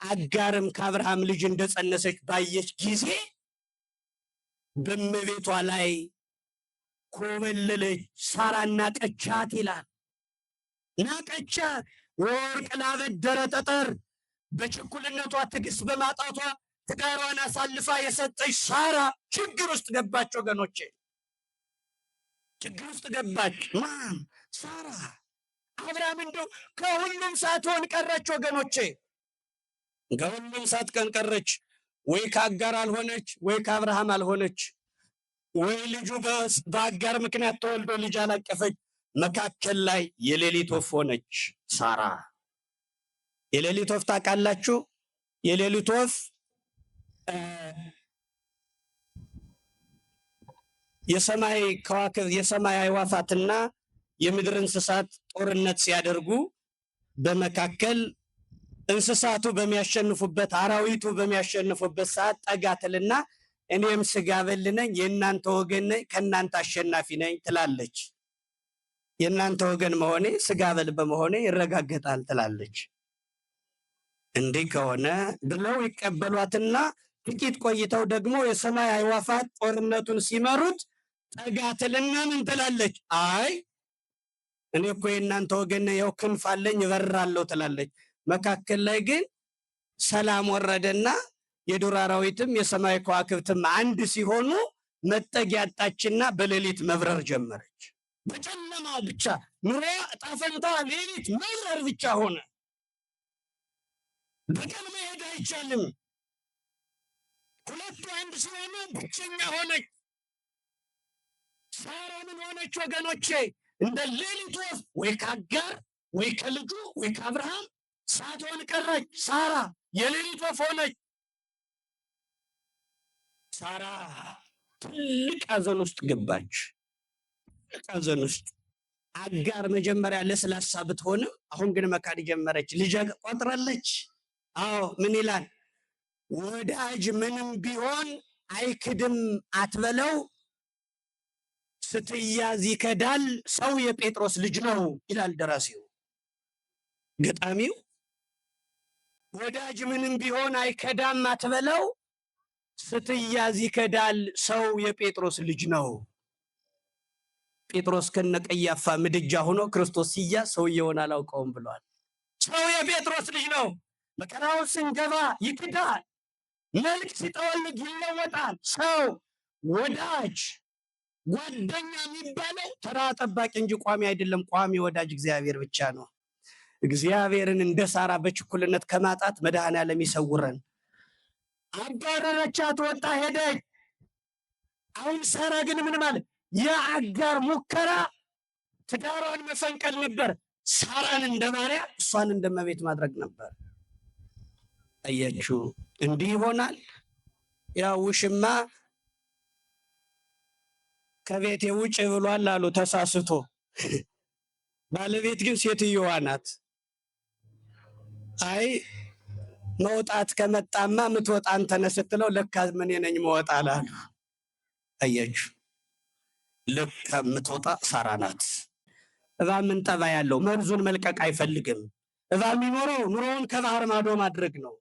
አጋርም ከአብርሃም ልጅ እንደጸነሰች ባየች ጊዜ በእመቤቷ ላይ ኮበለለች። ሳራ ናቀቻት ይላል። ናቀቻት። ወርቅ ላበደረ ጠጠር በችኩልነቷ ትዕግስት በማጣቷ ትዳሯን አሳልፋ የሰጠች ሳራ ችግር ውስጥ ገባች ወገኖቼ፣ ችግር ውስጥ ገባች። ማን? ሳራ። አብርሃም እንደው ከሁሉም ሳትሆን ቀረች ወገኖቼ፣ ከሁሉም ሳትቀን ቀረች። ወይ ከአጋር አልሆነች፣ ወይ ከአብርሃም አልሆነች፣ ወይ ልጁ በአጋር ምክንያት ተወልዶ ልጅ አላቀፈች። መካከል ላይ የሌሊት ወፍ ሆነች ሳራ። የሌሊት ወፍ ታውቃላችሁ? የሌሊት ወፍ የሰማይ ከዋክብት የሰማይ አዕዋፋትና የምድር እንስሳት ጦርነት ሲያደርጉ በመካከል እንስሳቱ በሚያሸንፉበት አራዊቱ በሚያሸንፉበት ሰዓት ጠጋትልና እኔም ስጋ በል ነኝ፣ የእናንተ ወገን ነኝ፣ ከእናንተ አሸናፊ ነኝ ትላለች። የእናንተ ወገን መሆኔ ስጋ በል በመሆኔ ይረጋገጣል ትላለች። እንዲህ ከሆነ ብለው ይቀበሏትና ጥቂት ቆይተው ደግሞ የሰማይ አዕዋፋት ጦርነቱን ሲመሩት ጠጋትልና ምን ትላለች? አይ እኔ እኮ የእናንተ ወገን ነኝ፣ ያው ክንፍ አለኝ እበራለሁ ትላለች። መካከል ላይ ግን ሰላም ወረደና የዱር አራዊትም የሰማይ ከዋክብትም አንድ ሲሆኑ መጠጊያ አጣችና በሌሊት መብረር ጀመረች። በጨለማው ብቻ ኑሮ ዕጣ ፈንታዋ ሌሊት መብረር ብቻ ሆነ። በቀን መሄድ አይቻልም። ሁለቱ አንድ ሲሆኑ ብቸኛ ሆነች። ሳራ ምን ሆነች ወገኖቼ? እንደ ሌሊት ወፍ ወይ ከአጋር ወይ ከልጁ ወይ ከአብርሃም ሳትሆን ቀረች። ሳራ የሌሊት ወፍ ሆነች። ሳራ ትልቅ ሐዘን ውስጥ ገባች። ትልቅ ሐዘን ውስጥ። አጋር መጀመሪያ ለስላሳ ብትሆንም አሁን ግን መካድ ጀመረች። ልጅ ቆጥራለች። አዎ ምን ይላል? ወዳጅ ምንም ቢሆን አይክድም አትበለው፣ ስትያዝ ይከዳል፣ ሰው የጴጥሮስ ልጅ ነው ይላል ደራሲው። ገጣሚው ወዳጅ ምንም ቢሆን አይከዳም አትበለው፣ ስትያዝ ይከዳል፣ ሰው የጴጥሮስ ልጅ ነው። ጴጥሮስ ከነቀያፋ ምድጃ ሆኖ ክርስቶስ ሲያዝ ሰውየውን አላውቀውም ብሏል። ሰው የጴጥሮስ ልጅ ነው። መከራውን ስንገባ ይክዳል። መልክ ሲጠወልግ ይለወጣል። ሰው ወዳጅ ጓደኛ የሚባለው ተራ ጠባቂ እንጂ ቋሚ አይደለም። ቋሚ ወዳጅ እግዚአብሔር ብቻ ነው። እግዚአብሔርን እንደ ሳራ በችኩልነት ከማጣት መድኃኔዓለም ይሰውረን። አጋረረቻት፣ ወጣ ሄደች። አሁን ሳራ ግን ምን ማለት የአጋር ሙከራ ትዳሯን መፈንቀል ነበር። ሳራን እንደ ማርያም እሷን እንደ እመቤት ማድረግ ነበር። አያችሁ፣ እንዲህ ይሆናል። ያው ውሽማ ከቤቴ ውጭ ብሏል አሉ ተሳስቶ። ባለቤት ግን ሴትዮዋ ናት። አይ መውጣት ከመጣማ ምትወጣ አንተ ነህ ስትለው ለካ ምን ነኝ መወጣ አላሉ። አያችሁ፣ ለካ ምትወጣ ሳራ ናት። እባብ ምን ጠባይ ያለው? መርዙን መልቀቅ አይፈልግም። እባብ የሚኖረው ኑሮውን ከባህር ማዶ ማድረግ ነው።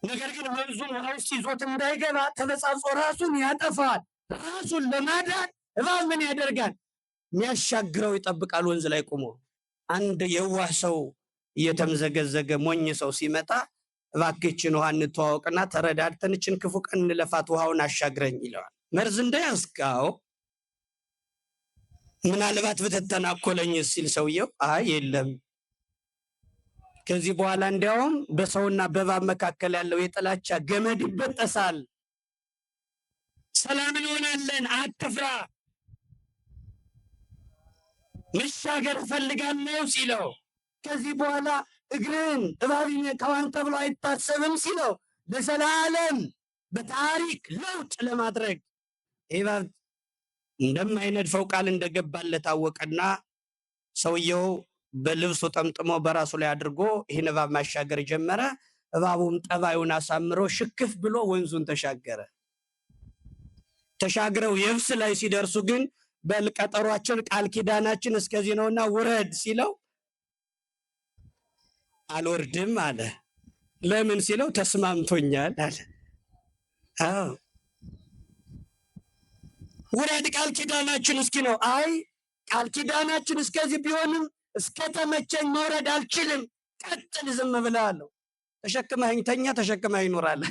ነገር ግን መርዙን ውሃ ውስጥ ይዞት እንዳይገባ ተበጻጾ ራሱን ያጠፋል። ራሱን ለማዳን እባብ ምን ያደርጋል? የሚያሻግረው ይጠብቃል። ወንዝ ላይ ቆሞ አንድ የዋህ ሰው እየተምዘገዘገ ሞኝ ሰው ሲመጣ እባክችን ውሃ እንተዋወቅና ተረዳድተንችን ክፉ ቀን እንለፋት ውሃውን አሻግረኝ ይለዋል። መርዝ እንዳያስጋው ምናልባት ብትተናኮለኝ ሲል ሰውየው አይ የለም ከዚህ በኋላ እንዲያውም በሰውና በእባብ መካከል ያለው የጥላቻ ገመድ ይበጠሳል፣ ሰላም እንሆናለን፣ አትፍራ፣ መሻገር እፈልጋለሁ ሲለው ከዚህ በኋላ እግርን እባብ ይነካዋል ተብሎ አይታሰብም ሲለው ለዘላለም በታሪክ ለውጥ ለማድረግ እባብ እንደማይነድፈው ቃል እንደገባለት አወቀና ሰውየው በልብሱ ጠምጥሞ በራሱ ላይ አድርጎ ይህን እባብ ማሻገር ጀመረ። እባቡም ጠባዩን አሳምሮ ሽክፍ ብሎ ወንዙን ተሻገረ። ተሻግረው የብስ ላይ ሲደርሱ ግን በልቀጠሯችን ቃል ኪዳናችን እስከዚህ ነውና ውረድ ሲለው አልወርድም አለ። ለምን ሲለው ተስማምቶኛል አለ። አዎ ውረድ ቃል ኪዳናችን እስኪ ነው። አይ ቃል ኪዳናችን እስከዚህ ቢሆንም እስከተመቸኝ መውረድ አልችልም፣ ቀጥል ዝም ብላለሁ። ተሸክመኝ ተኛ፣ ተሸክመኝ ይኖራል።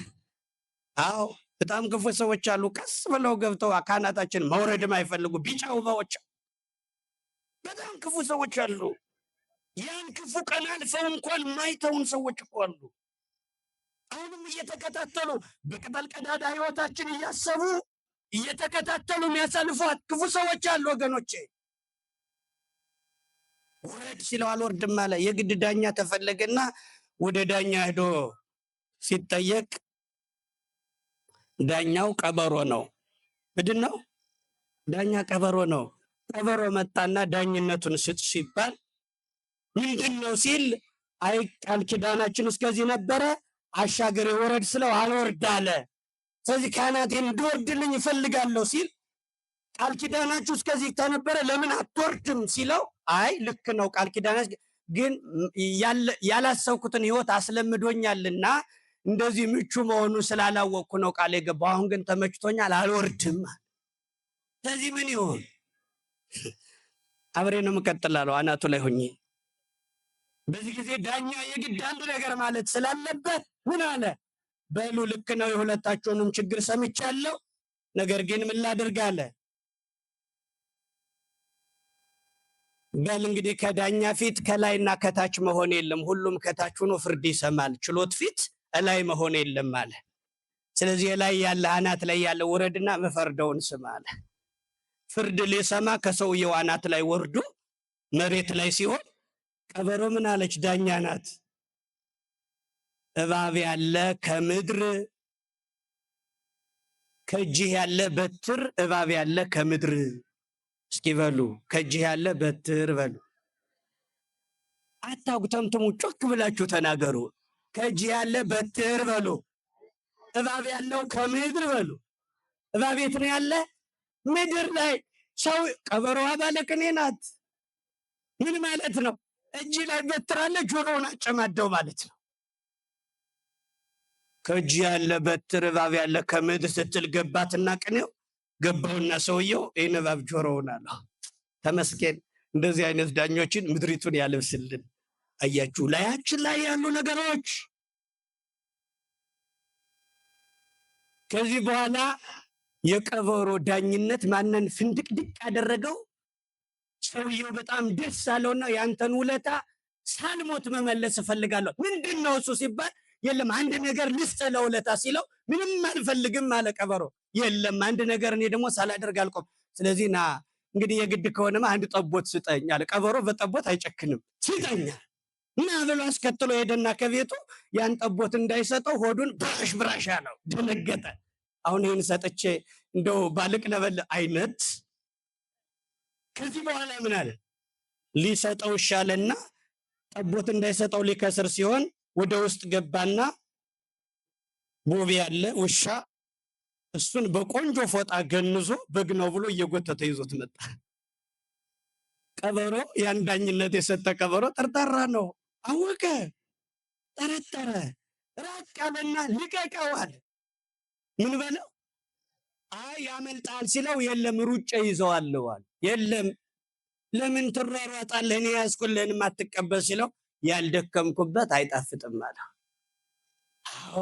አዎ በጣም ክፉ ሰዎች አሉ። ቀስ ብለው ገብተው ካህናታችን መውረድም አይፈልጉ ቢጫ ውባዎች፣ በጣም ክፉ ሰዎች አሉ። ያን ክፉ ቀን አልፈው እንኳን ማይተውን ሰዎች እኮ አሉ። አሁንም እየተከታተሉ በቅጠል ቀዳዳ ህይወታችን እያሰቡ እየተከታተሉ የሚያሳልፏት ክፉ ሰዎች አሉ ወገኖቼ። ውረድ ሲለው አልወርድም አለ። የግድ ዳኛ ተፈለገና ወደ ዳኛ ሄዶ ሲጠየቅ ዳኛው ቀበሮ ነው። ምንድን ነው? ዳኛ ቀበሮ ነው። ቀበሮ መጣና ዳኝነቱን ስጥ ሲባል ምንድን ነው ሲል አይ ቃል ኪዳናችን እስከዚህ ነበረ፣ አሻገር ወረድ ስለው አልወርድ አለ። ስለዚህ ካህናቴን እንድወርድልኝ ይፈልጋለሁ ሲል ቃል ኪዳናችሁ እስከዚህ ተነበረ ለምን አትወርድም ሲለው አይ ልክ ነው ቃል ኪዳናችሁ ግን ያላሰብኩትን ህይወት አስለምዶኛልና እንደዚህ ምቹ መሆኑን ስላላወቅኩ ነው ቃል የገባው። አሁን ግን ተመችቶኛል አልወርድም። ስለዚህ ምን ይሆን? አብሬ ነው የምቀጥላለሁ አናቱ ላይ ሆኜ። በዚህ ጊዜ ዳኛ የግድ አንድ ነገር ማለት ስላለበት ምን አለ? በሉ ልክ ነው የሁለታቸውንም ችግር ሰምቻለሁ፣ ነገር ግን ምን ላድርግ አለ። በል እንግዲህ ከዳኛ ፊት ከላይና ከታች መሆን የለም፣ ሁሉም ከታች ሆኖ ፍርድ ይሰማል። ችሎት ፊት ላይ መሆን የለም አለ። ስለዚህ ላይ ያለ አናት ላይ ያለ ውረድና መፈርደውን ስማ አለ። ፍርድ ሊሰማ ከሰውየው አናት ላይ ወርዶ መሬት ላይ ሲሆን ቀበሮ ምን አለች? ዳኛ ናት። እባብ ያለ ከምድር ከእጅህ ያለ በትር፣ እባብ ያለ ከምድር። እስኪ በሉ ከእጅህ ያለ በትር በሉ። አታጉተምትሙ፣ ጮክ ብላችሁ ተናገሩ። ከእጅህ ያለ በትር በሉ። እባብ ያለው ከምድር በሉ። እባብ የት ነው ያለ? ምድር ላይ። ሰው ቀበሮዋ ባለቅኔ ናት። ምን ማለት ነው? እጅ ላይ በትር አለ፣ ጆሮውን አጨማደው ማለት ነው። ከእጅ ያለ በትር እባብ ያለ ከምድር ስትል ገባትና ቅኔው ገባውና ሰውየው እባብ ጆሮውን አለው። ተመስገን እንደዚህ አይነት ዳኞችን ምድሪቱን ያለብስልን። አያችሁ ላያችን ላይ ያሉ ነገሮች። ከዚህ በኋላ የቀበሮ ዳኝነት ማንን ፍንድቅድቅ ያደረገው? ሰውየው በጣም ደስ አለውና ያንተን ውለታ ሳልሞት መመለስ እፈልጋለሁ። ምንድነው እሱ ሲባል የለም አንድ ነገር ልስጥ ለውለታ ሲለው ምንም አልፈልግም አለ ቀበሮ። የለም አንድ ነገር እኔ ደግሞ ሳላደርግ አልቆም። ስለዚህ ና እንግዲህ የግድ ከሆነማ አንድ ጠቦት ስጠኝ አለ። ቀበሮ በጠቦት አይጨክንም። ስጠኝ እና ብሎ አስከትሎ ሄደና ከቤቱ ያን ጠቦት እንዳይሰጠው ሆዱን ብራሽ ብራሽ አለው። ደነገጠ። አሁን ይህን ሰጥቼ እንደው ባልቅ ለበል አይነት። ከዚህ በኋላ ምን አለ? ሊሰጠው ሻለና ጠቦት እንዳይሰጠው ሊከስር ሲሆን ወደ ውስጥ ገባና ቦቢ ያለ ውሻ እሱን በቆንጆ ፎጣ ገንዞ በግ ነው ብሎ እየጎተተ ይዞት መጣ። ቀበሮ ያን ዳኝነት የሰጠ ቀበሮ ጠርጣራ ነው። አወቀ፣ ጠረጠረ፣ ራቅ አለና ልቀቀው አለ። ምን በለው? አይ ያመልጣል ሲለው የለም ሩጬ ይዘዋለሁ አለ። የለም ለምን ትሯሯጣለህ? እኔ ያዝኩልህን አትቀበል ሲለው ያልደከምኩበት አይጣፍጥም አለ። አዎ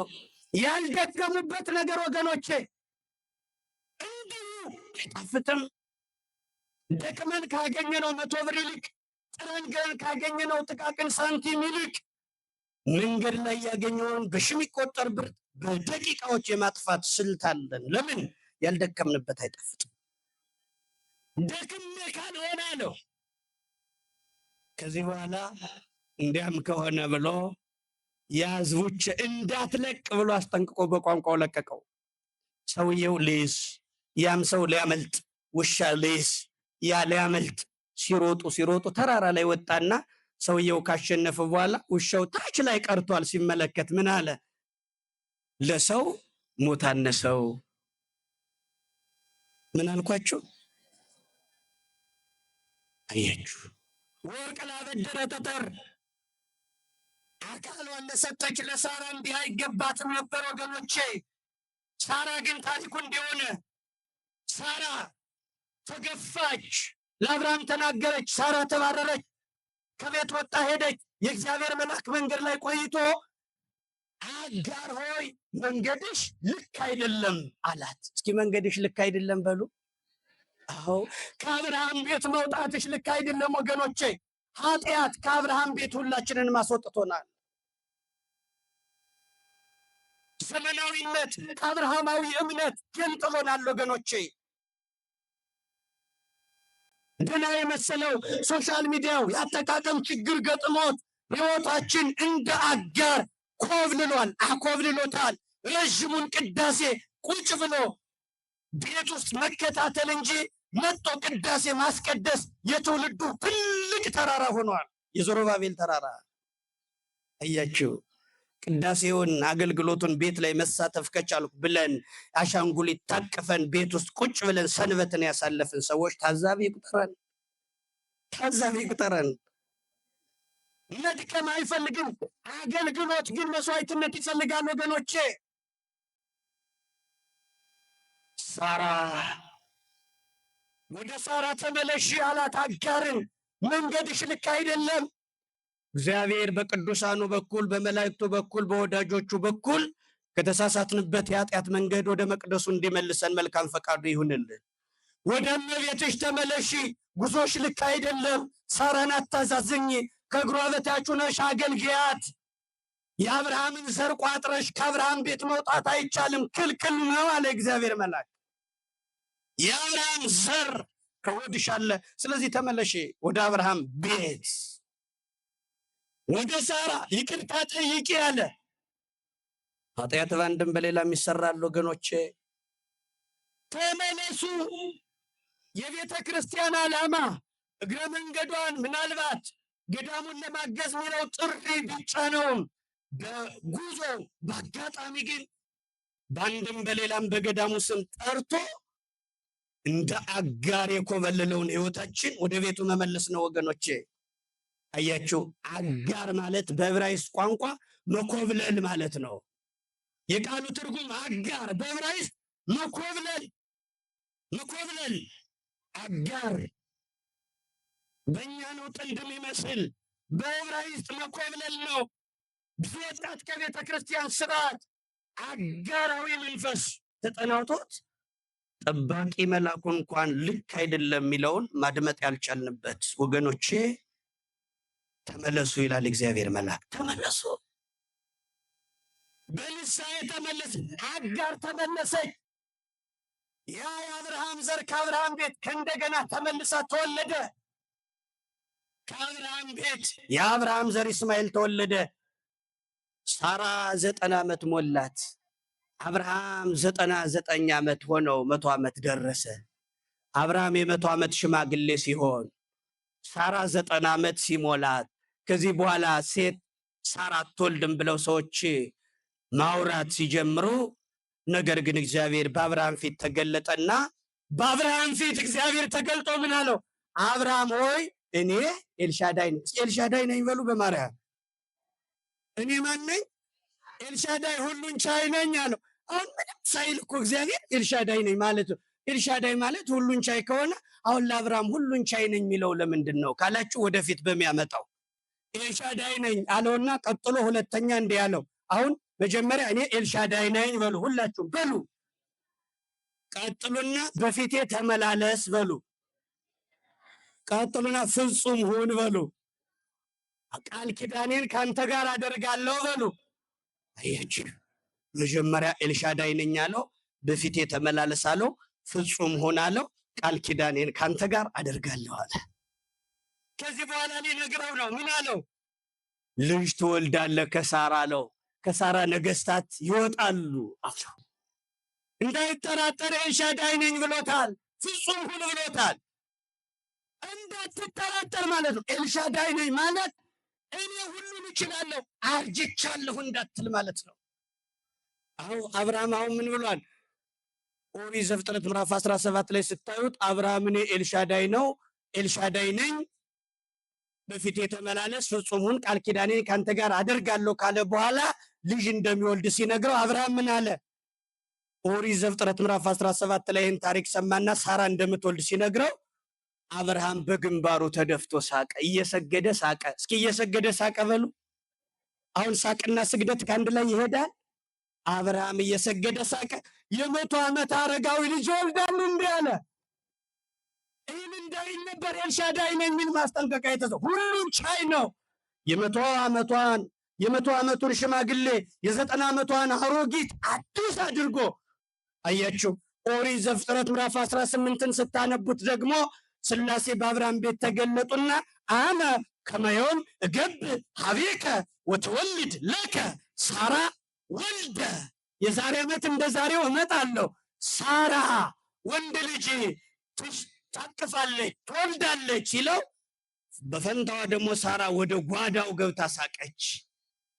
ያልደከሙበት ነገር ወገኖቼ እንዲሁ አይጣፍጥም። ደክመን ካገኘነው 100 ብር ይልቅ ጥረን ካገኘነው ጥቃቅን ሳንቲም ይልቅ መንገድ ላይ ያገኘውን በሺህ የሚቆጠር ብር በደቂቃዎች የማጥፋት ስልት አለን። ለምን? ያልደከምንበት አይጣፍጥም። ደክሜ ካልሆነ አለው። ከዚህ በኋላ እንዲያም ከሆነ ብሎ ያዝቡች እንዳትለቅ ብሎ አስጠንቅቆ በቋንቋው ለቀቀው። ሰውየው ሊይዝ፣ ያም ሰው ሊያመልጥ፣ ውሻ ሊይዝ፣ ያ ሊያመልጥ ሲሮጡ ተራራ ላይ ወጣና ሰውየው ካሸነፈ በኋላ ውሻው ታች ላይ ቀርቷል። ሲመለከት ምን አለ? ለሰው ሞት አነሰው። ምን አልኳችሁ? አያችሁ፣ ወርቅ ላበደረ ጠጠር አካሏን ለሰጠች ለሳራ እንዲህ አይገባትም ነበር ወገኖቼ። ሳራ ግን ታሪኩ እንደሆነ ሳራ ተገፋች፣ ለአብርሃም ተናገረች፣ ሳራ ተባረረች፣ ከቤት ወጣ ሄደች። የእግዚአብሔር መልአክ መንገድ ላይ ቆይቶ አጋር ሆይ መንገድሽ ልክ አይደለም አላት። እስኪ መንገድሽ ልክ አይደለም በሉ። አዎ ከአብርሃም ቤት መውጣትሽ ልክ አይደለም ወገኖቼ። ኃጢአት ከአብርሃም ቤት ሁላችንን ማስወጥቶናል። ዘመናዊነት ከአብርሃማዊ እምነት ገንጥሎናል ወገኖቼ። ደህና የመሰለው ሶሻል ሚዲያው ያጠቃቀም ችግር ገጥሞት ሕይወታችን እንደ አጋር ኮብልሏል፣ አኮብልሎታል። ረዥሙን ቅዳሴ ቁጭ ብሎ ቤት ውስጥ መከታተል እንጂ መጥቶ ቅዳሴ ማስቀደስ የትውልዱ ትልቅ ተራራ ሆኗል። የዘሩባቤል ተራራ አያችሁ። ቅዳሴውን አገልግሎቱን ቤት ላይ መሳተፍ ከቻልኩ ብለን አሻንጉሊት ታቅፈን ቤት ውስጥ ቁጭ ብለን ሰንበትን ያሳለፍን ሰዎች ታዛቢ ይቁጠረን። መድከም አይፈልግም። አገልግሎት ግን መስዋዕትነት ይፈልጋል ወገኖቼ። ሳራ ወደ ሳራ ተመለሽ አላት አጋርን። መንገድሽ ልክ አይደለም። እግዚአብሔር በቅዱሳኑ በኩል በመላእክቱ በኩል በወዳጆቹ በኩል ከተሳሳትንበት የኃጢአት መንገድ ወደ መቅደሱ እንዲመልሰን መልካም ፈቃዱ ይሁንልን። ወደ እመቤትሽ ተመለሺ፣ ጉዞሽ ልክ አይደለም። ሳራን አታሳዝኝ፣ ከእግሯ በታች ሆነሽ አገልግያት። የአብርሃምን ዘር ቋጥረሽ ከአብርሃም ቤት መውጣት አይቻልም፣ ክልክል ነው አለ እግዚአብሔር መልአክ። የአብርሃም ዘር ከሆድሽ አለ። ስለዚህ ተመለሺ ወደ አብርሃም ቤት፣ ወደ ሳራ ይቅርታ ጠይቂ አለ። ኃጢአት በአንድም በሌላም ይሰራል ወገኖቼ። ተመለሱ። የቤተ ክርስቲያን ዓላማ እግረ መንገዷን ምናልባት ገዳሙን ለማገዝ የሚለው ጥሪ ብቻ ነው በጉዞ በአጋጣሚ ግን በአንድም በሌላም በገዳሙ ስም ጠርቶ እንደ አጋር የኮበለለውን ሕይወታችን ወደ ቤቱ መመለስ ነው ወገኖቼ። አያችሁ፣ አጋር ማለት በዕብራይስጥ ቋንቋ መኮብለል ማለት ነው። የቃሉ ትርጉም አጋር በዕብራይስጥ መኮብለል መኮብለል አጋር በእኛ ነው ጥንድ የሚመስል በዕብራይስጥ መኮብለል ነው። ብዙ ወጣት ከቤተ ክርስቲያን ስርዓት አጋራዊ መንፈስ ተጠናውቶት ጠባቂ መልአኩ እንኳን ልክ አይደለም የሚለውን ማድመጥ ያልቻልንበት ወገኖቼ፣ ተመለሱ ይላል እግዚአብሔር መልአክ። ተመለሱ፣ በንስሐ የተመለሰ አጋር ተመለሰች። ያ የአብርሃም ዘር ከአብርሃም ቤት ከእንደገና ተመልሳ ተወለደ። ከአብርሃም ቤት የአብርሃም ዘር እስማኤል ተወለደ። ሳራ 90 ዓመት ሞላት። አብርሃም 99 ዓመት ሆነው 100 ዓመት ደረሰ። አብርሃም የ100 ዓመት ሽማግሌ ሲሆን ሳራ 90 ዓመት ሲሞላት ከዚህ በኋላ ሴት ሳራ አትወልድም ብለው ሰዎች ማውራት ሲጀምሩ፣ ነገር ግን እግዚአብሔር በአብርሃም ፊት ተገለጠና በአብርሃም ፊት እግዚአብሔር ተገልጦ ምን አለው? አብርሃም ሆይ እኔ ኤልሻዳይ ነኝ። ኤልሻዳይ ነኝ በሉ በማርያም። እኔ ማን ነኝ? ኤልሻዳይ ሁሉን ቻይ ነኝ አለው። አሁን ምንም ሳይል እኮ እግዚአብሔር ኤልሻዳይ ነኝ ማለት ነው። ኤልሻዳይ ማለት ሁሉን ቻይ ከሆነ አሁን ለአብርሃም ሁሉን ቻይ ነኝ የሚለው ለምንድን ነው ካላችሁ፣ ወደፊት በሚያመጣው ኤልሻዳይ ነኝ አለውና ቀጥሎ ሁለተኛ እንዲህ ያለው። አሁን መጀመሪያ እኔ ኤልሻዳይ ነኝ በሉ፣ ሁላችሁም በሉ። ቀጥሉና በፊቴ ተመላለስ በሉ። ቀጥሉና ፍጹም ሁን በሉ። ቃል ኪዳኔን ካንተ ጋር አደርጋለሁ በሉ። አያችሁ፣ መጀመሪያ ኤልሻዳይ ነኝ አለው፣ በፊቴ ተመላለስ አለው፣ ፍጹም ሁን አለው፣ ቃል ኪዳኔን ካንተ ጋር አደርጋለሁ አለ። ከዚህ በኋላ ሊነግረው ነው። ምን አለው? ልጅ ትወልዳለህ ከሳራ አለው። ከሳራ ነገስታት ይወጣሉ አለው። እንዳይጠራጠር ኤልሻዳይ ነኝ ብሎታል። ፍጹም ሁን ብሎታል። እንዳትጠራጠር ማለት ነው። ኤልሻዳይ ነኝ ማለት እኔ ሁሉን እችላለሁ አርጅቻለሁ እንዳትል ማለት ነው። አሁን አብርሃም አሁን ምን ብሏል? ኦሪት ዘፍጥረት ምዕራፍ 17 ላይ ስታዩት አብርሃም እኔ ኤልሻዳይ ነው ኤልሻዳይ ነኝ በፊቴ ተመላለስ ፍጹሙን ቃል ኪዳኔን ካንተ ጋር አደርጋለሁ ካለ በኋላ ልጅ እንደሚወልድ ሲነግረው አብርሃም ምን አለ? ኦሪት ዘፍጥረት ምዕራፍ 17 ላይ ይህን ታሪክ ሰማና ሳራ እንደምትወልድ ሲነግረው አብርሃም በግንባሩ ተደፍቶ ሳቀ። እየሰገደ ሳቀ። እስኪ እየሰገደ ሳቀ በሉ። አሁን ሳቅና ስግደት ከአንድ ላይ ይሄዳል። አብርሃም እየሰገደ ሳቀ። የ100 ዓመት አረጋዊ ልጅ ይወልዳል እንዲህ አለ። ይህን እንዳይል ነበር ኤልሻዳይ ነኝ የሚል ማስጠንቀቂያ የተሰጠው። ሁሉን ቻይ ነው። የ100 ዓመቱን ሽማግሌ የ90 ዓመቷን አሮጊት አዲስ አድርጎ አያችሁ። ኦሪት ዘፍጥረት ምዕራፍ 18ን ስታነቡት ደግሞ ስላሴ በአብርሃም ቤት ተገለጡና አነ ከመዮም እገብ ሀቤከ ወተወልድ ለከ ሳራ ወልደ፣ የዛሬ ዓመት እንደ ዛሬው እመጣለሁ፣ ሳራ ወንድ ልጅ ታቅፋለች ትወልዳለች ሲለው፣ በፈንታዋ ደግሞ ሳራ ወደ ጓዳው ገብታ ሳቀች።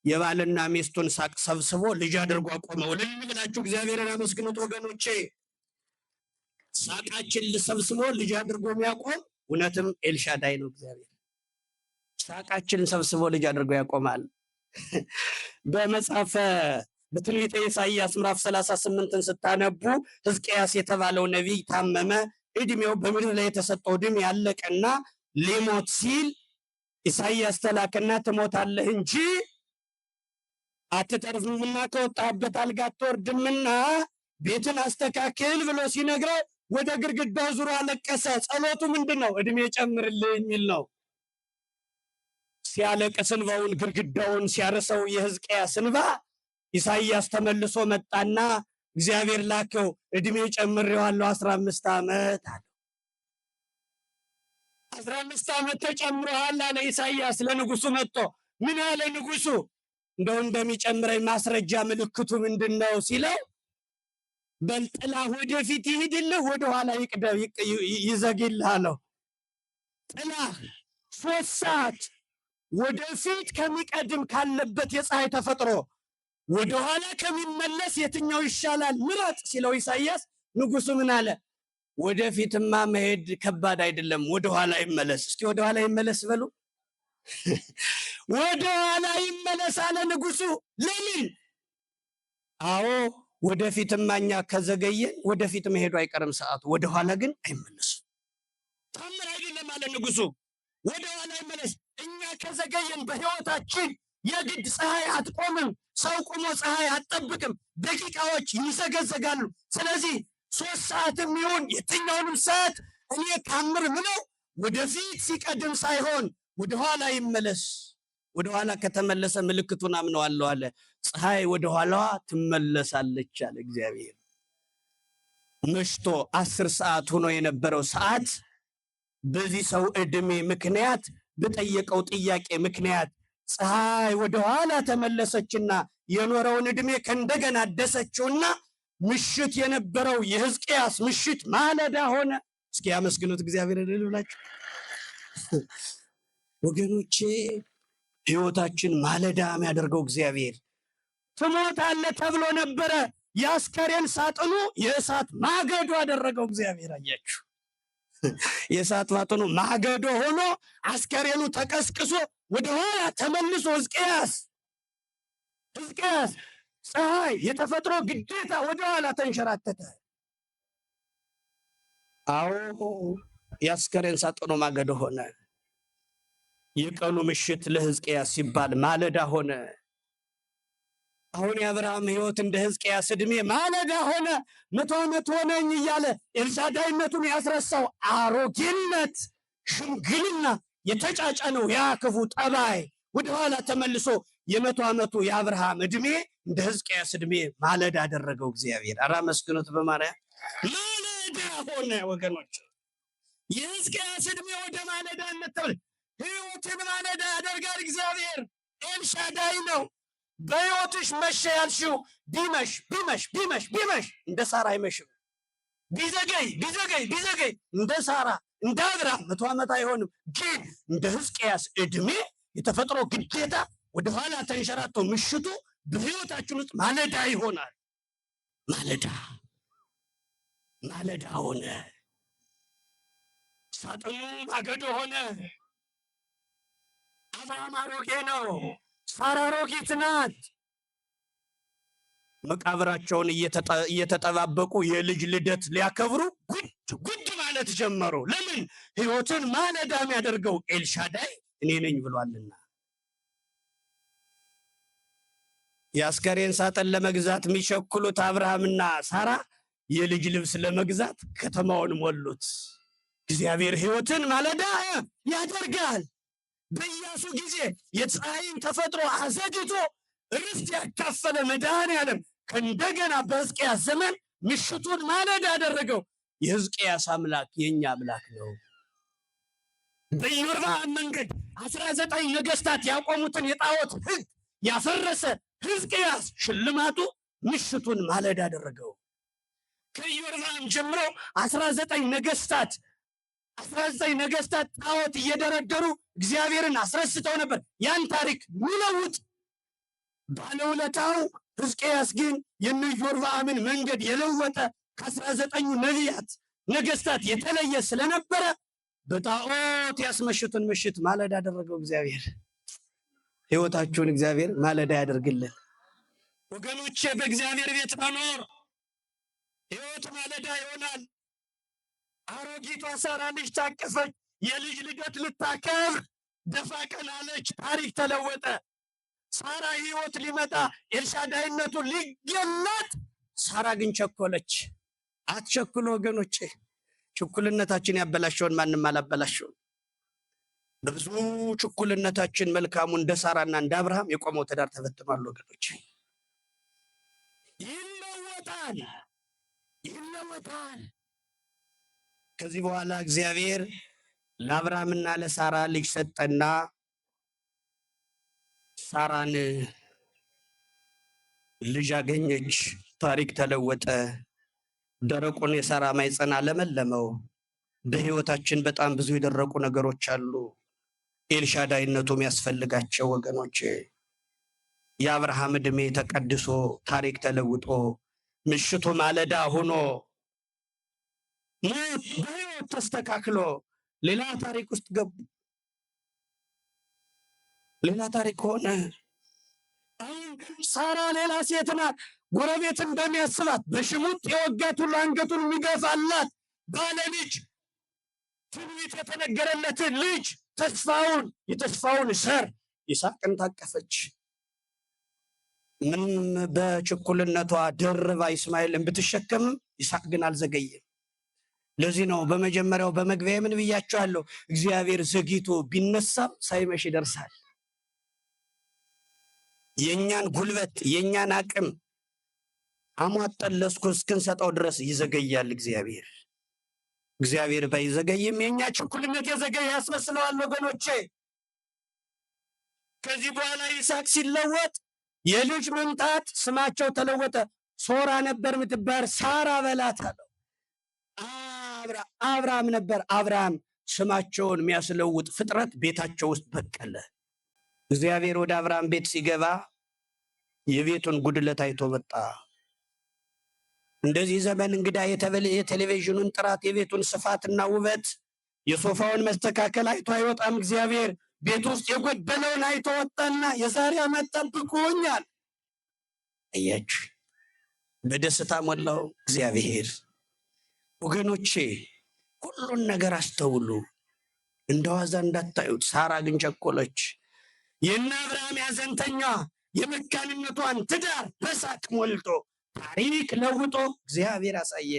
የባልና ሚስቱን ሳቅ ሰብስቦ ልጅ አድርጎ አቆመው። እልል ብላችሁ እግዚአብሔርን አመስግኑት ወገኖቼ። ሳቃችን ሰብስቦ ልጅ አድርጎ የሚያቆም እውነትም ኤልሻዳይ ነው እግዚአብሔር። ሳቃችንን ሰብስቦ ልጅ አድርጎ ያቆማል። በመጽሐፈ በትንቢተ ኢሳይያስ ምዕራፍ 38ን ስታነቡ ሕዝቅያስ የተባለው ነቢይ ታመመ። እድሜው በምድር ላይ የተሰጠው ዕድሜ ያለቀና ሊሞት ሲል ኢሳይያስ ተላከና ትሞታለህ እንጂ አትተርፍምና ከወጣህበት አልጋ አትወርድምና ቤትን አስተካክል ብሎ ሲነግረው ወደ ግድግዳው ዙሮ አለቀሰ። ጸሎቱ ምንድን ነው? እድሜ ጨምርልኝ የሚል ነው። ሲያለቅስ እንባውን ግድግዳውን ሲያርሰው የሕዝቅያስ እንባ ኢሳይያስ ተመልሶ መጣና እግዚአብሔር ላከው። እድሜ ጨምሬዋለሁ 15 ዓመት አለ። 15 ዓመት ተጨምሯል አለ ኢሳይያስ ለንጉሱ መጥቶ። ምን አለ ንጉሱ? እንደው እንደሚጨምረኝ ማስረጃ ምልክቱ ምንድነው ሲለው፣ በልጥላ ወደፊት ይሄድልህ ወደኋላ ይቅደም ይዘግይልህ አለው። ጥላ 3 ሰዓት ወደፊት ከሚቀድም ካለበት የፀሐይ ተፈጥሮ ወደኋላ ከሚመለስ የትኛው ይሻላል ምረጥ ሲለው ኢሳይያስ ንጉሱ ምን አለ? ወደፊትማ መሄድ ከባድ አይደለም፣ ወደኋላ ይመለስ። እስኪ ወደኋላ ይመለስ በሉ። ወደኋላ ይመለስ አለ ንጉሱ። ለምን? አዎ ወደፊትማ እኛ ከዘገየን ወደፊት መሄዱ አይቀርም ሰዓቱ፣ ወደኋላ ግን አይመለስም። ታምር አይደለም አለ ንጉሱ። ወደኋላ አይመለስ። እኛ ከዘገየን በህይወታችን የግድ ፀሐይ አትቆምም። ሰው ቆሞ ፀሐይ አትጠብቅም። ደቂቃዎች ይዘገዘጋሉ። ስለዚህ 3 ሰዓትም ይሁን የትኛውንም ሰዓት እኔ ታምር ምለው ወደፊት ሲቀድም ሳይሆን ወደኋላ ይመለስ። ወደኋላ ከተመለሰ ምልክቱን አምነዋለሁ አለ። ፀሐይ ወደኋላዋ ትመለሳለች አለ እግዚአብሔር። መሽቶ 10 ሰዓት ሆኖ የነበረው ሰዓት በዚህ ሰው ዕድሜ ምክንያት በጠየቀው ጥያቄ ምክንያት ፀሐይ ወደኋላ ተመለሰችና የኖረውን ዕድሜ ከእንደገና አደሰችውና ምሽት የነበረው የሕዝቅያስ ምሽት ማለዳ ሆነ። እስኪ ያመስግኑት እግዚአብሔር ልብላችሁ ወገኖቼ። ሕይወታችን ማለዳ የሚያደርገው እግዚአብሔር። ትሞታለህ ተብሎ ነበረ። የአስከሬን ሳጥኑ የእሳት ማገዶ አደረገው እግዚአብሔር። አያችሁ፣ የእሳት ሳጥኑ ማገዶ ሆኖ አስከሬኑ ተቀስቅሶ ወደኋላ ተመልሶ ሕዝቅያስ ፀሐይ የተፈጥሮ ግዴታ ወደኋላ ተንሸራተተ። አዎ የአስከሬን ሳጥኑ ማገዶ ሆነ። የቀኑ ምሽት ለሕዝቅያስ ሲባል ማለዳ ሆነ። አሁን የአብርሃም ሕይወት እንደ ሕዝቅያስ ዕድሜ ማለዳ ሆነ። 100 ዓመት ሆነኝ እያለ ኤልሳዳይነቱን ያስረሳው አሮጌነት፣ ሽምግልና የተጫጫነው ያ ክፉ ጠባይ ወደኋላ ተመልሶ የ100 ዓመቱ የአብርሃም ዕድሜ እንደ ሕዝቅያስ ዕድሜ ማለዳ አደረገው እግዚአብሔር። ኧረ አመስግኑት በማርያም። ማለዳ ሆነ ወገኖች። የሕዝቅያስ ዕድሜ ወደ ማለዳነት ተብሎ ሕይወትን ማለዳ ያደርጋል እግዚአብሔር። ኤልሻዳይ ነው። በሕይወትሽ መሸ ያልሽው ቢመሽ እንደ ሳራ አይመሽም። ቢዘገይ እንደ ሳራ እንደ አብርሃም 100 ዓመት አይሆንም። ግን እንደ ሕዝቅያስ ዕድሜ የተፈጥሮ ግዴታ ወደኋላ ተንሸራቶ ምሽቱ በሕይወታችን ውስጥ ማለዳ ይሆናል። ማለዳ ሆነ። ሳጥኑ ማገዶ ሆነ። አብርሃም አሮጌ ነው። ሳራ አሮጊት ናት። መቃብራቸውን እየተጠባበቁ የልጅ ልደት ሊያከብሩ ጉድ ማለት ጀመሩ። ለምን? ሕይወትን ማለዳ የሚያደርገው ኤልሻዳይ እኔ ነኝ ብሏልና። የአስከሬን ሳጥን ለመግዛት የሚቸኩሉት አብርሃምና ሳራ የልጅ ልብስ ለመግዛት ከተማውን ሞሉት። እግዚአብሔር ሕይወትን ማለዳ ያደርጋል። በኢያሱ ጊዜ የፀሐይን ተፈጥሮ አዘግቶ ርስት ያካፈለ መድኃኔዓለም ከእንደገና በሕዝቅያስ ዘመን ምሽቱን ማለዳ ያደረገው የሕዝቅያስ አምላክ የኛ አምላክ ነው። በኢዮርብዓም መንገድ 19 ነገስታት ያቆሙትን የጣዖት ሕግ ያፈረሰ ሕዝቅያስ ሽልማቱ ምሽቱን ማለዳ ያደረገው። ከኢዮርብዓም ጀምሮ 19 ነገስታት ጣዖት እየደረደሩ እግዚአብሔርን አስረስተው ነበር። ያን ታሪክ ሚለውጥ ባለውለታው ሕዝቅያስ ግን የነ ኢዮርብዓምን መንገድ የለወጠ ከ19 ነቢያት ነገስታት የተለየ ስለነበረ በጣዖት ያስመሽቱን ምሽት ማለዳ ያደረገው እግዚአብሔር። ሕይወታችሁን እግዚአብሔር ማለዳ ያደርግልን ወገኖቼ። በእግዚአብሔር ቤት መኖር ሕይወት ማለዳ ይሆናል። አሮጊቷ ሳራ ልጅ ታቀፈች። የልጅ ልደት ልታከብር ደፋ ቀና አለች። ታሪክ ተለወጠ። ሳራ ሕይወት ሊመጣ ኤልሻዳይነቱ ሊገለጥ፣ ሳራ ግን ቸኮለች። አትቸኩሉ ወገኖቼ። ችኩልነታችን ያበላሸውን ማንም አላበላሸው። በብዙ ችኩልነታችን መልካሙ እንደ ሳራና እንደ አብርሃም የቆመው ትዳር ተበትኗል ወገኖቼ። ይለወጣል። ከዚህ በኋላ እግዚአብሔር ለአብርሃምና ለሳራ ልጅ ሰጠና ሳራን ልጅ አገኘች። ታሪክ ተለወጠ። ደረቁን የሳራ ማኅፀን ለመለመው። በሕይወታችን በጣም ብዙ የደረቁ ነገሮች አሉ። ኤልሻዳይነቱም ያስፈልጋቸው ወገኖቼ። የአብርሃም ዕድሜ ተቀድሶ ታሪክ ተለውጦ ምሽቱ ማለዳ ሆኖ ሞት በሕይወት ተስተካክሎ ሌላ ታሪክ ውስጥ ገቡ። ሌላ ታሪክ ሆነ። አሁን ሳራ ሌላ ሴት ናት። ጎረቤት እንደሚያስባት በሽሙጥ የወጋት ሁሉ አንገቱን የሚገፋላት ባለ ልጅ ትንቢት የተነገረለትን ልጅ የተስፋውን ዘር ይስሐቅን ታቀፈች። ምንም በችኩልነቷ ደርባ እስማኤልን ብትሸከምም ይስሐቅ ግን አልዘገየም። ለዚህ ነው በመጀመሪያው በመግቢያ ምን ብያቸዋለሁ? እግዚአብሔር ዘግይቶ ቢነሳም ሳይመሽ ይደርሳል። የኛን ጉልበት የኛን አቅም አሟጠን ለእሱ እስክንሰጠው ድረስ ይዘገያል። እግዚአብሔር ባይዘገይም የኛ ችኩልነት የዘገየ ያስመስለዋል ወገኖቼ። ከዚህ በኋላ ይስሐቅ ሲለወጥ የልጅ መምጣት ስማቸው ተለወጠ። ሶራ ነበር የምትባል ሳራ በላት አለው። አብርሃም ነበር። አብርሃም ስማቸውን የሚያስለውጥ ፍጥረት ቤታቸው ውስጥ በቀለ። እግዚአብሔር ወደ አብርሃም ቤት ሲገባ የቤቱን ጉድለት አይቶ መጣ። እንደዚህ ዘመን እንግዳ የቴሌቪዥኑን ጥራት፣ የቤቱን ስፋትና ውበት፣ የሶፋውን መስተካከል አይቶ አይወጣም። እግዚአብሔር ቤት ውስጥ የጎደለውን አይቶ ወጣና የዛሬ ዓመት ጠብቁኛል። አያችሁ፣ በደስታ ሞላው እግዚአብሔር። ወገኖቼ ሁሉን ነገር አስተውሉ፣ እንደዋዛ እንዳታዩት። ሳራ ግን ቸኮለች። የእነ አብርሃም ያዘንተኛ የመካንነቷን ትዳር በሳቅ ሞልቶ ታሪክ ለውጦ እግዚአብሔር አሳየ።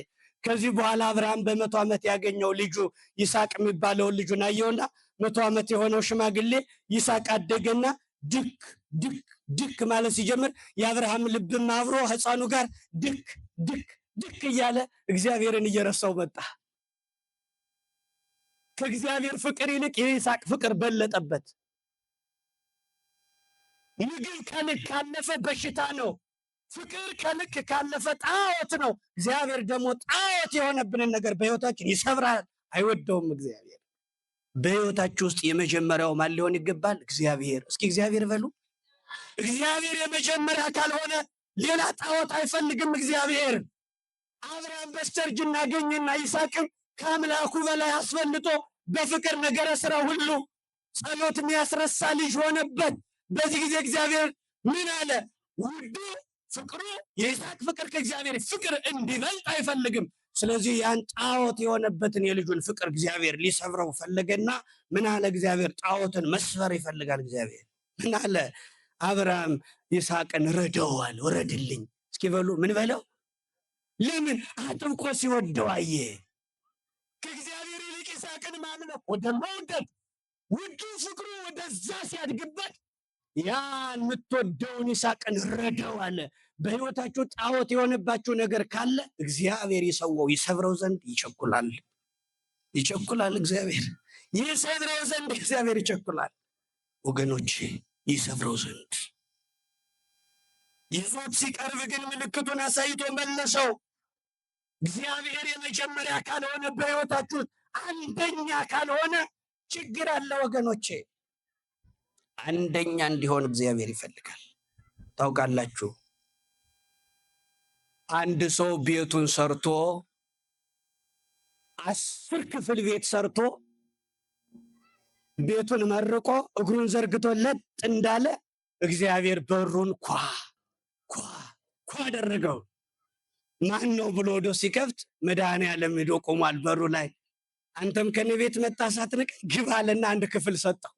ከዚህ በኋላ አብርሃም በ100 ዓመት ያገኘው ልጁ ይስሐቅ የሚባለውን ልጁን አየውና 100 ዓመት የሆነው ሽማግሌ ይስሐቅ አደገና ድክ ድክ ድክ ማለት ሲጀምር የአብርሃም ልብም አብሮ ሕፃኑ ጋር ድክ ድክ ድክ እያለ እግዚአብሔርን እየረሳው መጣ። ከእግዚአብሔር ፍቅር ይልቅ የይስሐቅ ፍቅር በለጠበት። ምግብ ከልክ ካለፈ በሽታ ነው። ፍቅር ከልክ ካለፈ ጣዖት ነው። እግዚአብሔር ደግሞ ጣዖት የሆነብንን ነገር በሕይወታችን ይሰብራል፣ አይወደውም። እግዚአብሔር በሕይወታችሁ ውስጥ የመጀመሪያው ማን ሊሆን ይገባል? እግዚአብሔር። እስኪ እግዚአብሔር በሉ። እግዚአብሔር የመጀመሪያ ካልሆነ ሌላ ጣዖት አይፈልግም እግዚአብሔር። አብርሃም በስተርጅና አገኘና ይስሐቅን ከአምላኩ በላይ አስፈልጦ በፍቅር ነገረ ስራ ሁሉ ጸሎት የሚያስረሳ ልጅ ሆነበት። በዚህ ጊዜ እግዚአብሔር ምን አለ? ውዱ ፍቅሩ የይስሐቅ ፍቅር ከእግዚአብሔር ፍቅር እንዲበልጥ አይፈልግም። ስለዚህ ያን ጣዖት የሆነበትን የልጁን ፍቅር እግዚአብሔር ሊሰብረው ፈለገና ምን አለ? እግዚአብሔር ጣዖትን መስበር ይፈልጋል። እግዚአብሔር ምን አለ? አብርሃም ይስሐቅን ረደዋል። ወረድልኝ። እስኪ በሉ ምን በለው? ለምን? አጥብቆ ሲወደው አየ። ከእግዚአብሔር ይልቅ ይስሐቅን ማምለክ ወደ መውደድ፣ ውዱ ፍቅሩ ወደዛ ሲያድግበት ያን የምትወደውን ይስሐቅን ረደው አለ። በሕይወታችሁ ጣዖት የሆነባችሁ ነገር ካለ እግዚአብሔር ይሰብረው ዘንድ ይቸኩላል። እግዚአብሔር ይሰብረው ዘንድ እግዚአብሔር ይቸኩላል። ወገኖቼ ይሰብረው ዘንድ ይዞት ሲቀርብ ግን ምልክቱን አሳይቶ መለሰው። እግዚአብሔር የመጀመሪያ ካልሆነ በሕይወታችሁ አንደኛ ካልሆነ ችግር አለ ወገኖቼ። አንደኛ እንዲሆን እግዚአብሔር ይፈልጋል። ታውቃላችሁ፣ አንድ ሰው ቤቱን ሰርቶ 10 ክፍል ቤት ሰርቶ ቤቱን መርቆ እግሩን ዘርግቶ ለጥ እንዳለ እግዚአብሔር በሩን ኳ አደረገው። ማን ነው ብሎ ወዶ ሲከፍት መድኃኔዓለም ሄዶ ቆሟል በሩ ላይ። አንተም ከኔ ቤት መጣ ሳትንቅ ግባ አለና 1 ክፍል ሰጠው።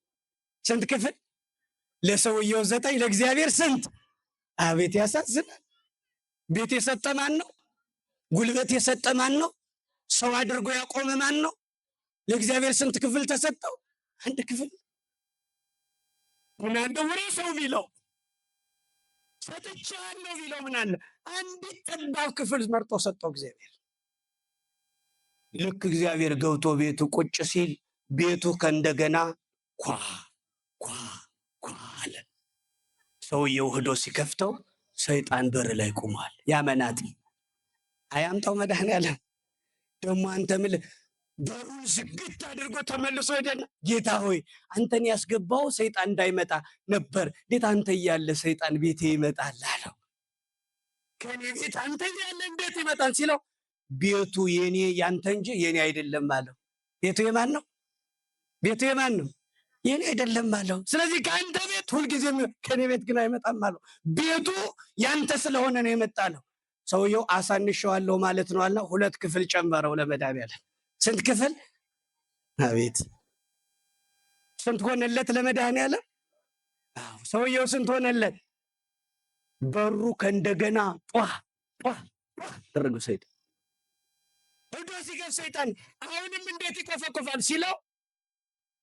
ስንት ክፍል? ለሰውየው 9፣ ለእግዚአብሔር ስንት? አቤት ያሳዝናል። ቤት የሰጠ ማን ነው? ጉልበት የሰጠ ማን ነው? ሰው አድርጎ ያቆመ ማን ነው? ለእግዚአብሔር ስንት ክፍል ተሰጠው? 1 ክፍል። ምን አለ ወሬ ሰው ቢለው ሰጥቻለሁ ቢለው ምን አለ? አንዲት ጠባብ ክፍል መርጦ ሰጠው እግዚአብሔር። ልክ እግዚአብሔር ገብቶ ቤቱ ቁጭ ሲል ቤቱ ከእንደገና ኳ አለ። ሰውየው ሄዶ ሲከፍተው ሰይጣን በር ላይ ቆሟል። ያመናጢ አያምጣው መድኃኔዓለም ደግሞ አንተ ምን በሩን ዝግት አድርጎ ተመልሶ ሄደና ጌታ ሆይ አንተን ያስገባው ሰይጣን እንዳይመጣ ነበር፣ እንዴት አንተ እያለ ሰይጣን ቤቴ ይመጣል አለው። ከኔ ቤት አንተ እያለ እንዴት ይመጣል ሲለው ቤቱ የኔ ያንተ እንጂ የኔ አይደለም አለው። ቤቱ የማን ነው? ቤቱ የማን ነው? የኔ አይደለም አለው። ስለዚህ ከአንተ ቤት ሁልጊዜም ከኔ ቤት ግን አይመጣም አለው። ቤቱ ያንተ ስለሆነ ነው የመጣለው። ሰውየው አሳንሸዋለሁ ማለት ነው አለ። 2 ክፍል ጨመረው ለመድኃኒዓለም። ስንት ክፍል? አቤት ስንት ሆነለት ለመድኃኒዓለም? አዎ ሰውየው ስንት ሆነለት? በሩ ከእንደገና ጧ ጧ ደረገ። ሰይጣን ወዶ ሲገብ ሰይጣን አሁንም እንዴት ይቆፈቆፋል ሲለው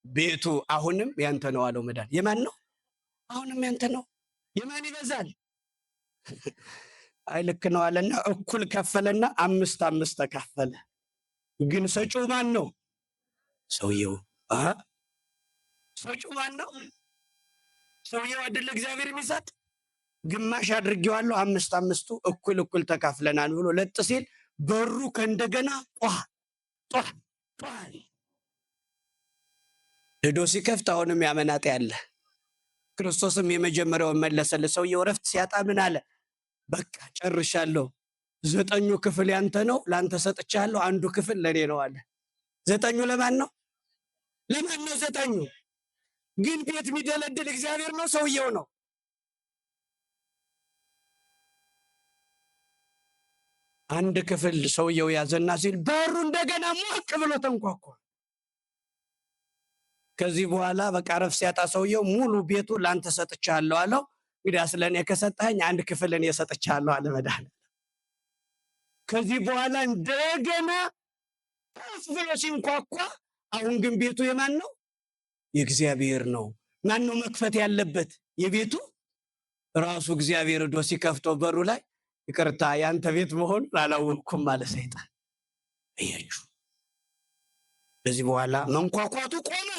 ቤቱ አሁንም ያንተ ነው አለው። መድኃኒዓለም የማን ነው? አሁንም ያንተ ነው። የማን ይበዛል? አይ ልክ ነው አለና እኩል ከፈለና 5 ተካፈለ። ግን ሰጪው ማን ነው? ሰውየው። ሰጪው ማን ነው? ሰውየው አይደለ እግዚአብሔር የሚሰጥ? ግማሽ አድርጌዋለሁ 5 እኩል ተካፍለናል ብሎ ለጥ ሲል በሩ ከእንደገና ጧ ሄዶ ሲከፍት አሁንም ያመናጤ ያለ። ክርስቶስም የመጀመሪያውን መለሰልህ። ሰውየው ረፍት ሲያጣ ምን አለ? በቃ ጨርሻለሁ። 9 ክፍል ያንተ ነው፣ ላንተ ሰጥቻለሁ፣ 1 ክፍል ለኔ ነው አለ። 9 ለማን ነው? ለማን ነው 9? ግን ቤት የሚደለድል እግዚአብሔር ነው ሰውየው ነው? 1 ክፍል ሰውየው ያዘና ሲል በሩ እንደገና ሞቅ ብሎ ተንኳኳ። ከዚህ በኋላ በቃ ረፍት ሲያጣ ሰውየው ሙሉ ቤቱ ላንተ ሰጥቻለሁ አለው። እንግዲህ ስለኔ ከሰጠኸኝ 1 ክፍል እኔ ሰጥቻለሁ አለ መድኃኒዓለም። ከዚህ በኋላ እንደገና ከፍ ብሎ ሲንኳኳ አሁን ግን ቤቱ የማን ነው? የእግዚአብሔር ነው። ማን ነው መክፈት ያለበት? የቤቱ ራሱ እግዚአብሔር ዶ ሲከፍተው በሩ ላይ ይቅርታ ያንተ ቤት መሆኑን አላወቅኩም አለ ሰይጣን። እያችሁ ከዚህ በኋላ መንኳኳቱ ቆመ።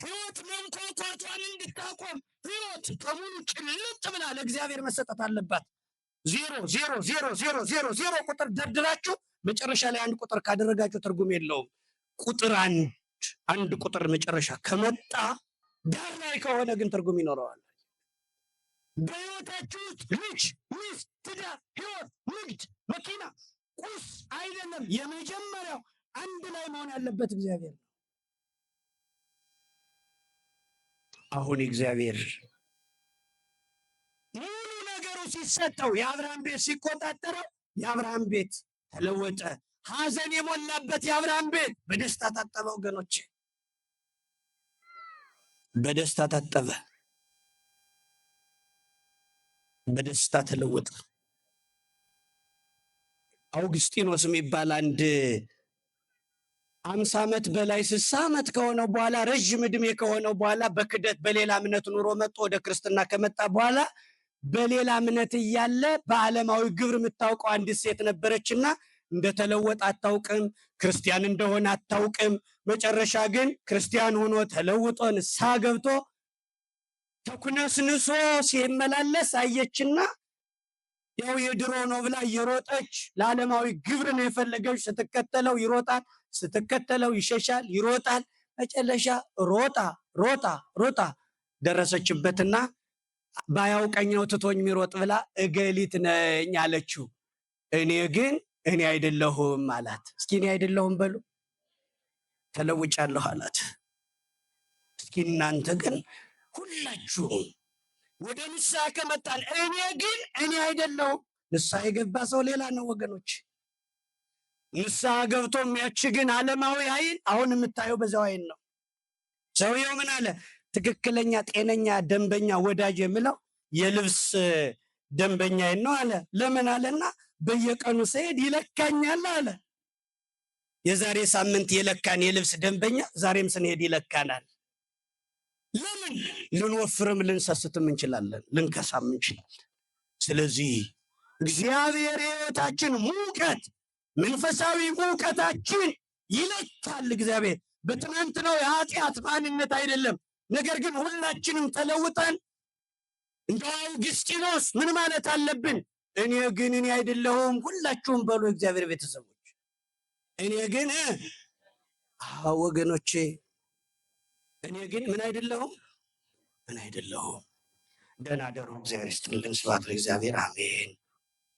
ሕይወት መንኳኳቷን እንድታቆም ሕይወት ከሙሉ ጭልጥ ብላ ለእግዚአብሔር መሰጠት አለባት። 0 ቁጥር ደርድራችሁ መጨረሻ ላይ 1 ቁጥር ካደረጋችሁ ትርጉም የለውም። ቁጥር 1 ቁጥር መጨረሻ ከመጣ ዳር ላይ ከሆነ ግን ትርጉም ይኖረዋል። በሕይወታችሁ ውስጥ ልጅ፣ ሚስት፣ ትዳር፣ ሕይወት፣ ንግድ፣ መኪና፣ ቁስ አይደለም። የመጀመሪያው አንድ ላይ መሆን ያለበት እግዚአብሔር ነው። አሁን እግዚአብሔር ሙሉ ነገሩ ሲሰጠው የአብርሃም ቤት ሲቆጣጠረው የአብርሃም ቤት ተለወጠ። ሐዘን የሞላበት የአብርሃም ቤት በደስታ ታጠበ። ወገኖቼ በደስታ ታጠበ፣ በደስታ ተለወጠ። አውግስጢኖስ የሚባል አንድ 50 ዓመት በላይ 60 ዓመት ከሆነው በኋላ ረጅም ዕድሜ ከሆነው በኋላ በክደት በሌላ እምነት ኑሮ መጥቶ ወደ ክርስትና ከመጣ በኋላ በሌላ እምነት እያለ በዓለማዊ ግብር የምታውቀው አንዲት ሴት ነበረችና እንደተለወጠ አታውቅም፣ ክርስቲያን እንደሆነ አታውቅም። መጨረሻ ግን ክርስቲያን ሆኖ ተለውጦ ንስሐ ገብቶ ተኩነስንሶ ሲመላለስ አየችና ያው የድሮ ነው ብላ እየሮጠች ለዓለማዊ ግብር ነው የፈለገች። ስትከተለው ይሮጣል፣ ስትከተለው ይሸሻል፣ ይሮጣል። መጨረሻ ሮጣ ደረሰችበትና ባያውቀኝ ነው ትቶኝ የሚሮጥ ብላ እገሊት ነኝ አለችው። እኔ አይደለሁም አላት። እስኪ እኔ አይደለሁም በሉ። ተለውጫለሁ አላት። እስኪ እናንተ ግን ሁላችሁም ወደ ንስሐ ከመጣን እኔ አይደለሁም። ንስሐ የገባ ሰው ሌላ ነው ወገኖች። ንስሐ ገብቶ የሚያች ግን ዓለማዊ አይን አሁን የምታየው በዛው አይን ነው። ሰውየው ምን አለ? ትክክለኛ ጤነኛ ደንበኛ ወዳጅ የምለው የልብስ ደንበኛ ነው አለ። ለምን አለና በየቀኑ ስሄድ ይለካኛል አለ። የዛሬ ሳምንት የለካን የልብስ ደንበኛ ዛሬም ስንሄድ ይለካናል። ለምን? ልንወፍርም ልንሰስትም እንችላለን፣ ልንከሳም እንችላለን። ስለዚህ እግዚአብሔር ሕይወታችን ሙቀት መንፈሳዊ ሙቀታችን ይለካል። እግዚአብሔር በትናንት ነው የኃጢአት ማንነት አይደለም። ነገር ግን ሁላችንም ተለውጠን እንደ አውግስጢኖስ ምን ማለት አለብን? እኔ አይደለሁም። ሁላችሁም በሉ እግዚአብሔር ቤተሰቦች ወገኖቼ እኔ ግን ምን አይደለሁም። ደህና ደሩ። እግዚአብሔር ይስጥልን። ስብሐት ለእግዚአብሔር። አሜን።